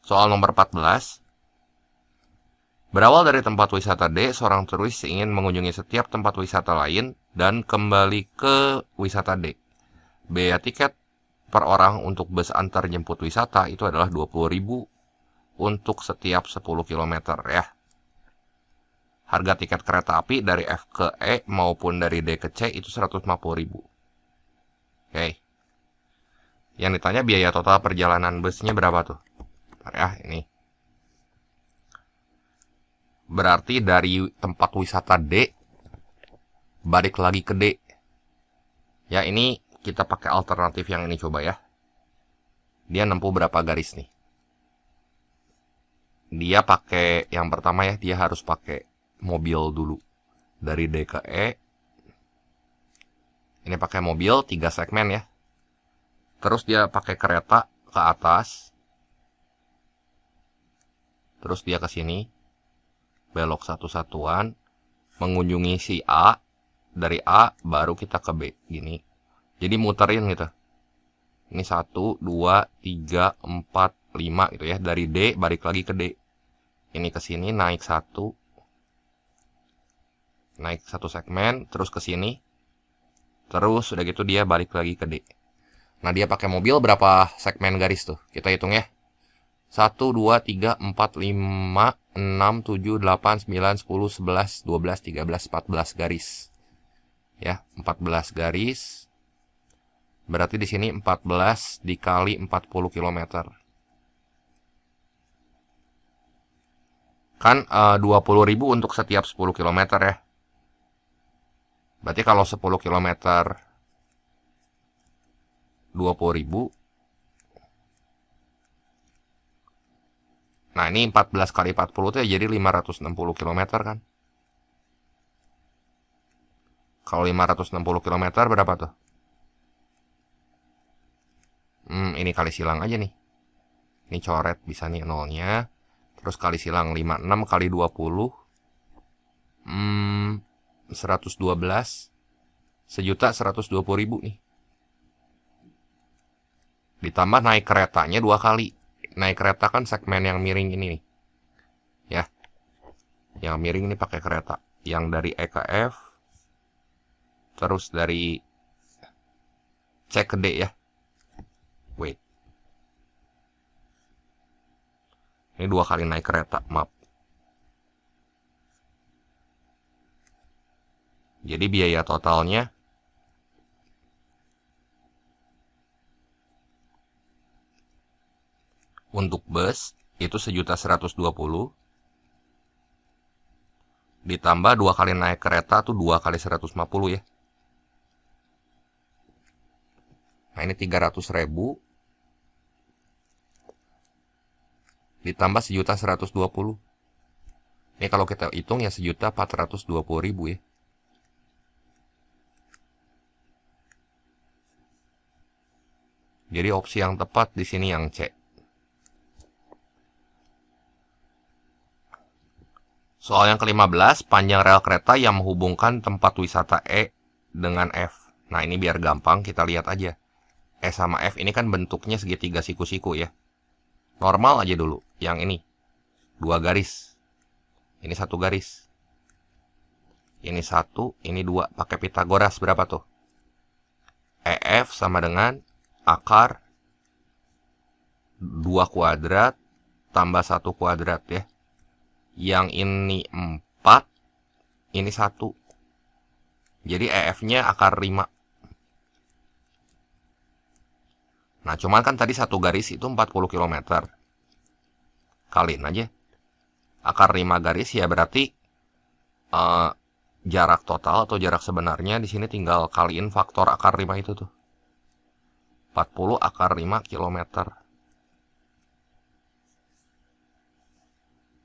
Soal nomor 14. Berawal dari tempat wisata D, seorang turis ingin mengunjungi setiap tempat wisata lain dan kembali ke wisata D. Biaya tiket per orang untuk bus antar jemput wisata itu adalah 20.000 untuk setiap 10 km ya. Harga tiket kereta api dari F ke E maupun dari D ke C itu 150.000. Oke. Yang ditanya biaya total perjalanan busnya berapa tuh? Ya, ini. Berarti dari tempat wisata D balik lagi ke D. Ya, ini kita pakai alternatif yang ini coba ya. Dia nempuh berapa garis nih? Dia pakai yang pertama ya, dia harus pakai mobil dulu. Dari D ke E. Ini pakai mobil 3 segmen ya. Terus dia pakai kereta ke atas. Terus dia ke sini. Belok satu-satuan, mengunjungi si A, dari A baru kita ke B, gini. Jadi muterin gitu. Ini 1, 2, 3, 4, 5 gitu ya. Dari D balik lagi ke D. Ini ke sini naik 1. Naik 1 segmen, terus ke sini. Terus udah gitu dia balik lagi ke D. Nah, dia pakai mobil berapa segmen garis tuh? Kita hitung ya. 1, 2, 3, 4, 5, 6, 7, 8, 9, 10, 11, 12, 13, 14 garis. Ya, 14 garis. Berarti di sini 14 dikali 40 km. Kan 20.000 untuk setiap 10 km ya. Berarti kalau 10 km 20.000. Nah, ini 14 kali 40 itu ya jadi 560 km kan. Kalau 560 km berapa tuh? Ini kali silang aja nih. Ini coret bisa nih nolnya. Terus kali silang 56 kali 20. 112. 1.120.000 nih. Ditambah naik keretanya 2 kali. Naik kereta kan segmen yang miring ini nih. Ya. Yang miring ini pakai kereta. Yang dari E ke F. Terus dari C ke D ya. Wait. Ini 2 kali naik kereta, maaf. Jadi biaya totalnya untuk bus itu 1.120.000 ditambah 2 kali naik kereta tuh 2 kali 150 ya. Nah, ini 300.000 ditambah 1.120.000. Ini kalau kita hitung ya 1.420.000 ya. Jadi opsi yang tepat di sini yang C. Soal yang ke-15, panjang rel kereta yang menghubungkan tempat wisata E dengan F. Nah, ini biar gampang kita lihat aja. E sama F ini kan bentuknya segitiga siku-siku ya. Normal aja dulu. Yang ini 2 garis. Ini 1 garis. Ini 1, ini 2. Pakai Pitagoras berapa tuh? EF sama dengan akar 2 kuadrat tambah 1 kuadrat ya. Yang ini 4, ini 1. Jadi EF-nya akar 5. Nah, cuman kan tadi 1 garis itu 40 km. Kaliin aja. Akar 5 garis ya berarti jarak total atau jarak sebenarnya di sini tinggal kaliin faktor akar 5 itu tuh. 40 akar 5 km.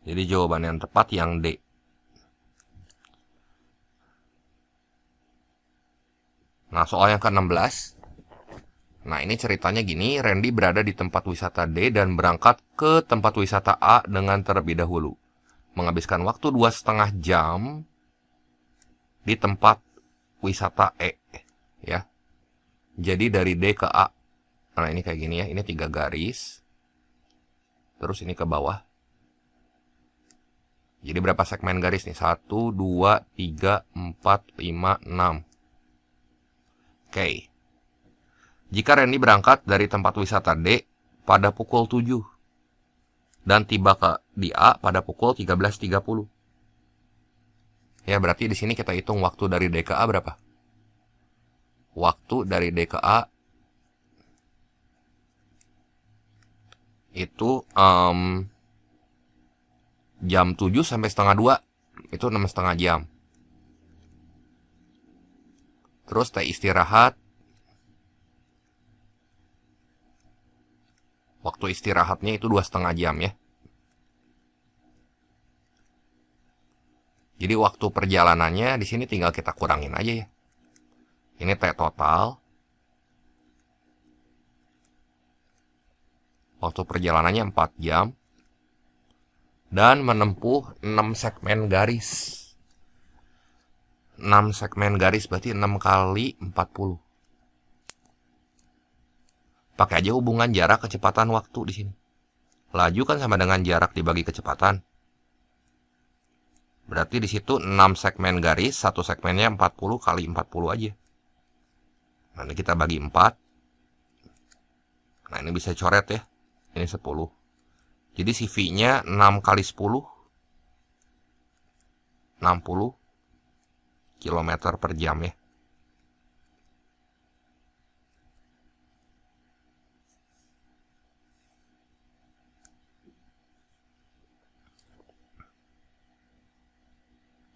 Jadi jawaban yang tepat yang D. Nah, soal yang ke-16. Nah, ini ceritanya gini, Randy berada di tempat wisata D dan berangkat ke tempat wisata A dengan terlebih dahulu. Menghabiskan waktu 2,5 jam di tempat wisata E. Ya. Jadi dari D ke A. Nah, ini kayak gini ya, ini 3 garis. Terus ini ke bawah. Jadi berapa segmen garis nih? 1, 2, 3, 4, 5, 6. Oke. Jika Randy berangkat dari tempat wisata D pada pukul 7 dan tiba di A pada pukul 13.30. Ya, berarti di sini kita hitung waktu dari D ke A berapa? Waktu dari D ke A itu jam 7 sampai setengah 2. Itu 6,5 jam. Terus teh istirahat. Waktu istirahatnya itu 2,5 jam ya. Jadi waktu perjalanannya di sini tinggal kita kurangin aja ya. Ini T total. Waktu perjalanannya 4 jam. Dan menempuh 6 segmen garis. 6 segmen garis berarti 6 kali 40. Pakai aja hubungan jarak kecepatan waktu di sini. Laju kan sama dengan jarak dibagi kecepatan. Berarti di situ 6 segmen garis, satu segmennya 40 kali 40 aja. Nanti kita bagi 4. Nah, ini bisa coret ya. Ini 10. Jadi CV-nya 6 kali 10. 60 km per jam ya.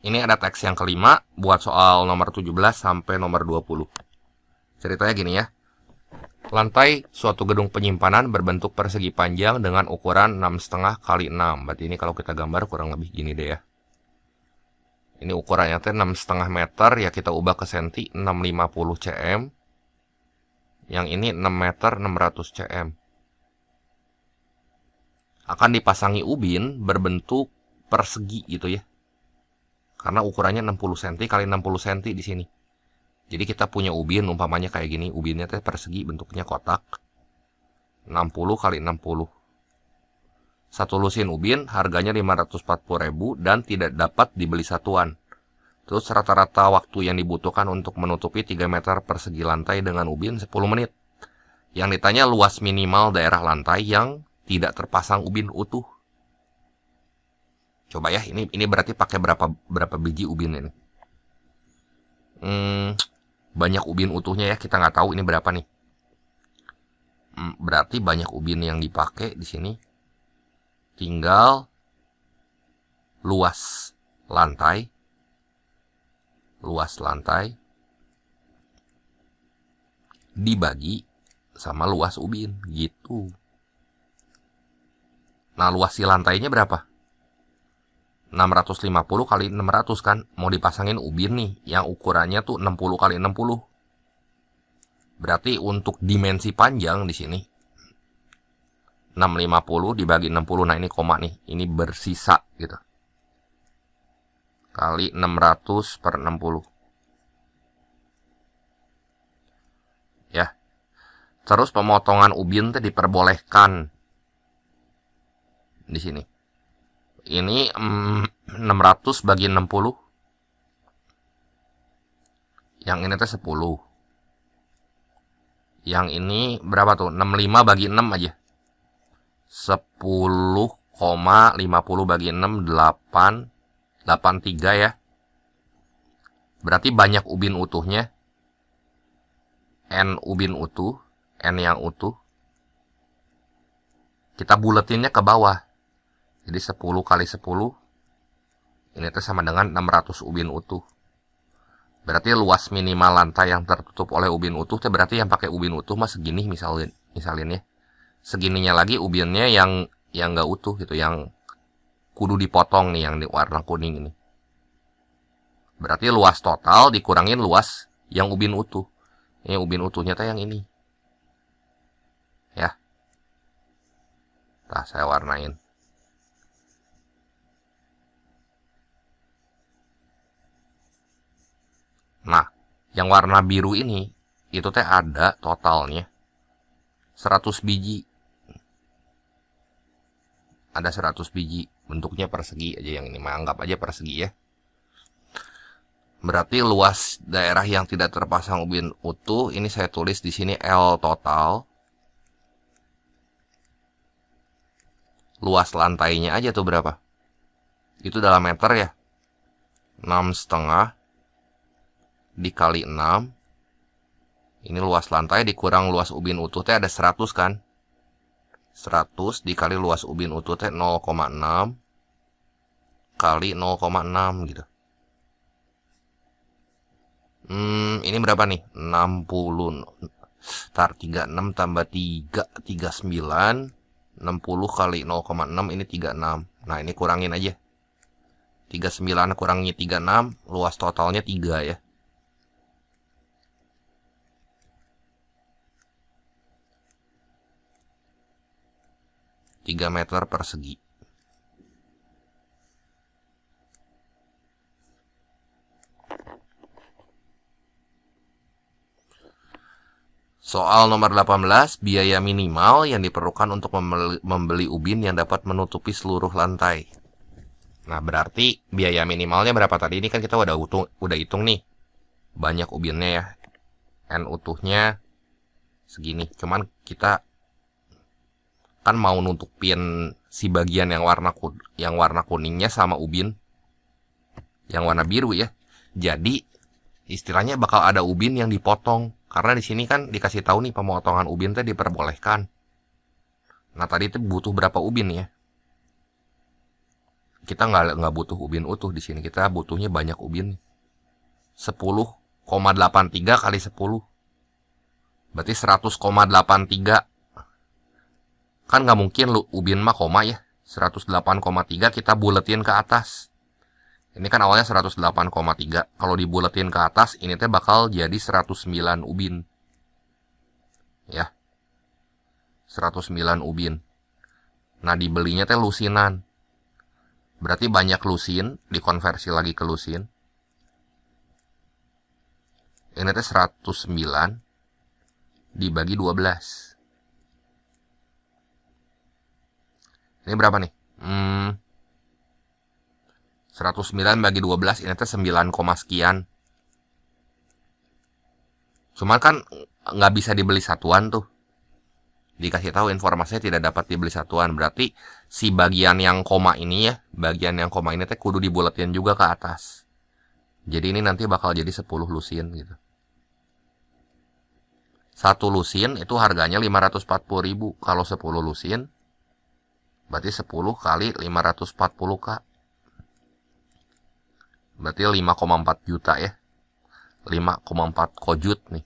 Ini ada teks yang kelima buat soal nomor 17 sampai nomor 20. Ceritanya gini ya. Lantai suatu gedung penyimpanan berbentuk persegi panjang dengan ukuran 6,5 kali 6. Berarti ini kalau kita gambar kurang lebih gini deh ya. Ini ukurannya 6,5 meter ya, kita ubah ke senti 650 cm. Yang ini 6 meter 600 cm. Akan dipasangi ubin berbentuk persegi gitu ya. Karena ukurannya 60 cm kali 60 cm di sini. Jadi kita punya ubin umpamanya kayak gini, ubinnya teh persegi bentuknya kotak. 60 kali 60. Satu lusin ubin harganya 540.000 dan tidak dapat dibeli satuan. Terus rata-rata waktu yang dibutuhkan untuk menutupi 3 meter persegi lantai dengan ubin 10 menit. Yang ditanya luas minimal daerah lantai yang tidak terpasang ubin utuh. Coba ya, ini berarti pakai berapa biji ubin ini? Banyak ubin utuhnya ya, kita nggak tahu ini berapa nih. Berarti banyak ubin yang dipakai di sini. Tinggal luas lantai dibagi sama luas ubin gitu. Nah, luas si lantainya berapa? 650 kali 600 kan. Mau dipasangin ubin nih yang ukurannya tuh 60 kali 60. Berarti untuk dimensi panjang di sini 650 dibagi 60. Nah, ini koma nih. Ini bersisa gitu. Kali 600 per 60. Ya. Terus pemotongan ubin itu diperbolehkan di sini. Ini 600 bagi 60. Yang ini teh 10. Yang ini berapa tuh? 65 bagi 6 aja. 10,50 bagi 6 83 ya. Berarti banyak ubin utuhnya. N ubin utuh, N yang utuh. Kita buletinnya ke bawah. Jadi 10 kali 10 ini tuh sama dengan 600 ubin utuh. Berarti luas minimal lantai yang tertutup oleh ubin utuh itu berarti yang pakai ubin utuh mah segini misalin ya. Segininya lagi ubinnya yang enggak utuh gitu, yang kudu dipotong nih yang di warna kuning ini. Berarti luas total dikurangin luas yang ubin utuh. Ini ubin utuhnya teh yang ini. Ya. Nah, saya warnain. Nah, yang warna biru ini, itu teh ada totalnya 100 biji. Ada 100 biji. Bentuknya persegi aja yang ini. Anggap aja persegi ya. Berarti luas daerah yang tidak terpasang ubin utuh, ini saya tulis di sini L total. Luas lantainya aja tuh berapa? Itu dalam meter ya. 6,5 dikali 6. Ini luas lantai dikurang luas ubin utuh teh ada 100 kan? 100 dikali luas ubin utuh teh 0,6 kali 0,6 gitu. Ini berapa nih? 60. Tar 36 tambah 3, 39. 60 kali 0,6 ini 36. Nah, ini kurangin aja. 39 kurangi 36, luas totalnya 3 ya. Tiga meter persegi. Soal nomor 18, biaya minimal yang diperlukan untuk membeli ubin yang dapat menutupi seluruh lantai. Nah, berarti biaya minimalnya berapa tadi? Ini kan kita udah hitung nih. Banyak ubinnya ya. N utuhnya segini. Cuman kita kan mau nutupin si bagian yang warna kuningnya sama ubin yang warna biru ya. Jadi istilahnya bakal ada ubin yang dipotong. Karena di sini kan dikasih tahu nih pemotongan ubin teh diperbolehkan. Nah, tadi itu butuh berapa ubin ya? Kita nggak butuh ubin utuh di sini. Kita butuhnya banyak ubin. 10,83 kali 10. Berarti 100,83. Kan nggak mungkin ubin mah koma ya. 108,3 kita buletin ke atas. Ini kan awalnya 108,3. Kalau dibuletin ke atas, ini teh bakal jadi 109 ubin. Ya. 109 ubin. Nah, dibelinya teh lusinan. Berarti banyak lusin, dikonversi lagi ke lusin. Ini teh 109 dibagi 12. Ini berapa nih? 109 bagi 12 ini teh 9, sekian. Cuman kan nggak bisa dibeli satuan tuh. Dikasih tahu informasinya tidak dapat dibeli satuan. Berarti si bagian yang koma ini ya, bagian yang koma ini teh kudu dibuletin juga ke atas. Jadi ini nanti bakal jadi 10 lusin gitu. Satu lusin itu harganya 540.000. Kalau 10 lusin berarti 10 kali 540k. Berarti 5,4 juta ya. 5,4 kojut nih.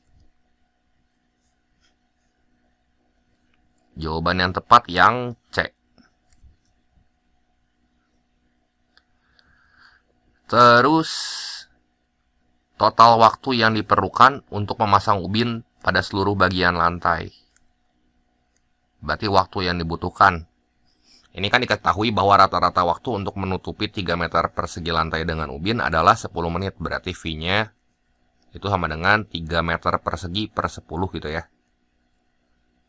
Jawaban yang tepat yang C. Terus total waktu yang diperlukan untuk memasang ubin pada seluruh bagian lantai. Berarti waktu yang dibutuhkan. Ini kan diketahui bahwa rata-rata waktu untuk menutupi 3 meter persegi lantai dengan ubin adalah 10 menit. Berarti V-nya itu sama dengan 3 meter persegi per 10 gitu ya.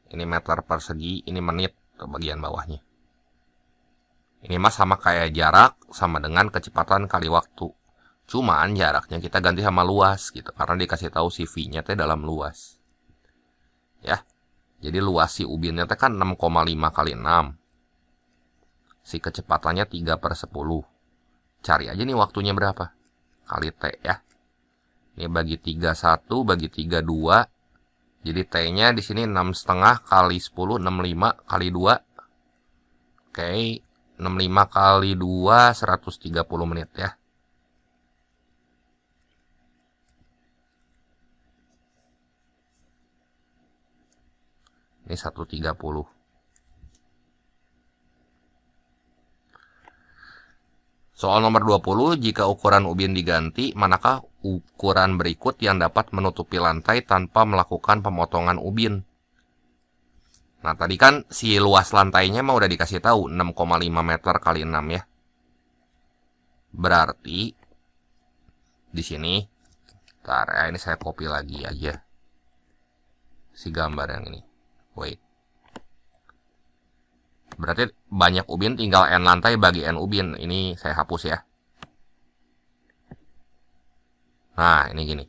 Ini meter persegi, ini menit ke bagian bawahnya. Ini mah sama kayak jarak, sama dengan kecepatan kali waktu. Cuman jaraknya kita ganti sama luas gitu. Karena dikasih tahu si V-nya teh dalam luas. Ya. Jadi luas si ubinnya teh kan 6,5 kali 6. Si kecepatannya 3 per 10. Cari aja nih waktunya berapa. Kali T ya. Ini bagi 3 1, bagi 3 2. Jadi T-nya di sini 6,5 kali 10, 65 kali 2. Oke, 65 kali 2, 130 menit ya. Ini 130. Soal nomor 20, jika ukuran ubin diganti, manakah ukuran berikut yang dapat menutupi lantai tanpa melakukan pemotongan ubin? Nah, tadi kan si luas lantainya mah udah dikasih tahu 6,5 meter kali 6 ya. Berarti di sini, ini saya copy lagi aja si gambar yang ini. Wait. Berarti banyak ubin tinggal N lantai bagi N ubin. Ini saya hapus ya. Nah, ini gini.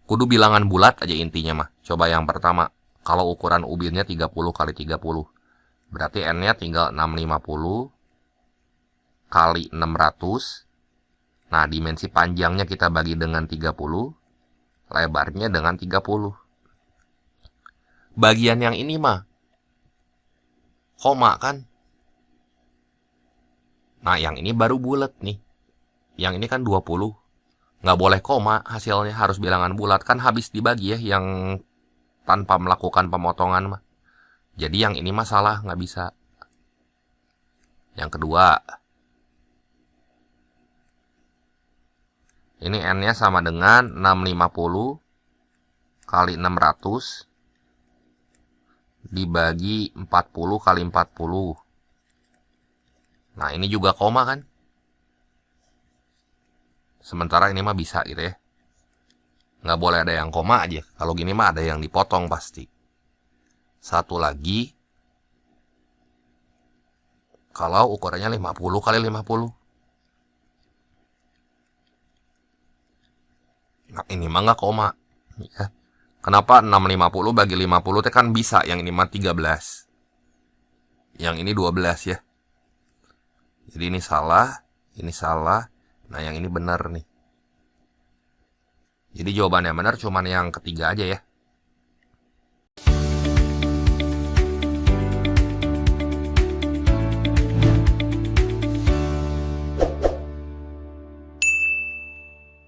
Kudu bilangan bulat aja intinya mah. Coba yang pertama. Kalau ukuran ubinnya 30 kali 30. Berarti N-nya tinggal 650 kali 600. Nah, dimensi panjangnya kita bagi dengan 30. Lebarnya dengan 30. Bagian yang ini mah koma kan. Nah, yang ini baru bulat nih. Yang ini kan 20. Nggak boleh koma, hasilnya harus bilangan bulat. Kan habis dibagi ya, yang tanpa melakukan pemotongan mah. Jadi yang ini masalah, nggak bisa. Yang kedua, ini N-nya sama dengan 650 kali 600 dibagi 40 kali 40. Nah, ini juga koma kan? Sementara ini mah bisa gitu ya. Nggak boleh ada yang koma aja. Kalau gini mah ada yang dipotong pasti. Satu lagi. Kalau ukurannya 50 kali 50. Nah, ini mah nggak koma. Ya. Kenapa 650 bagi 50 itu kan bisa. Yang ini mah 13. Yang ini 12 ya. Jadi ini salah. Ini salah. Nah, yang ini benar nih. Jadi jawabannya benar cuman yang ketiga aja ya.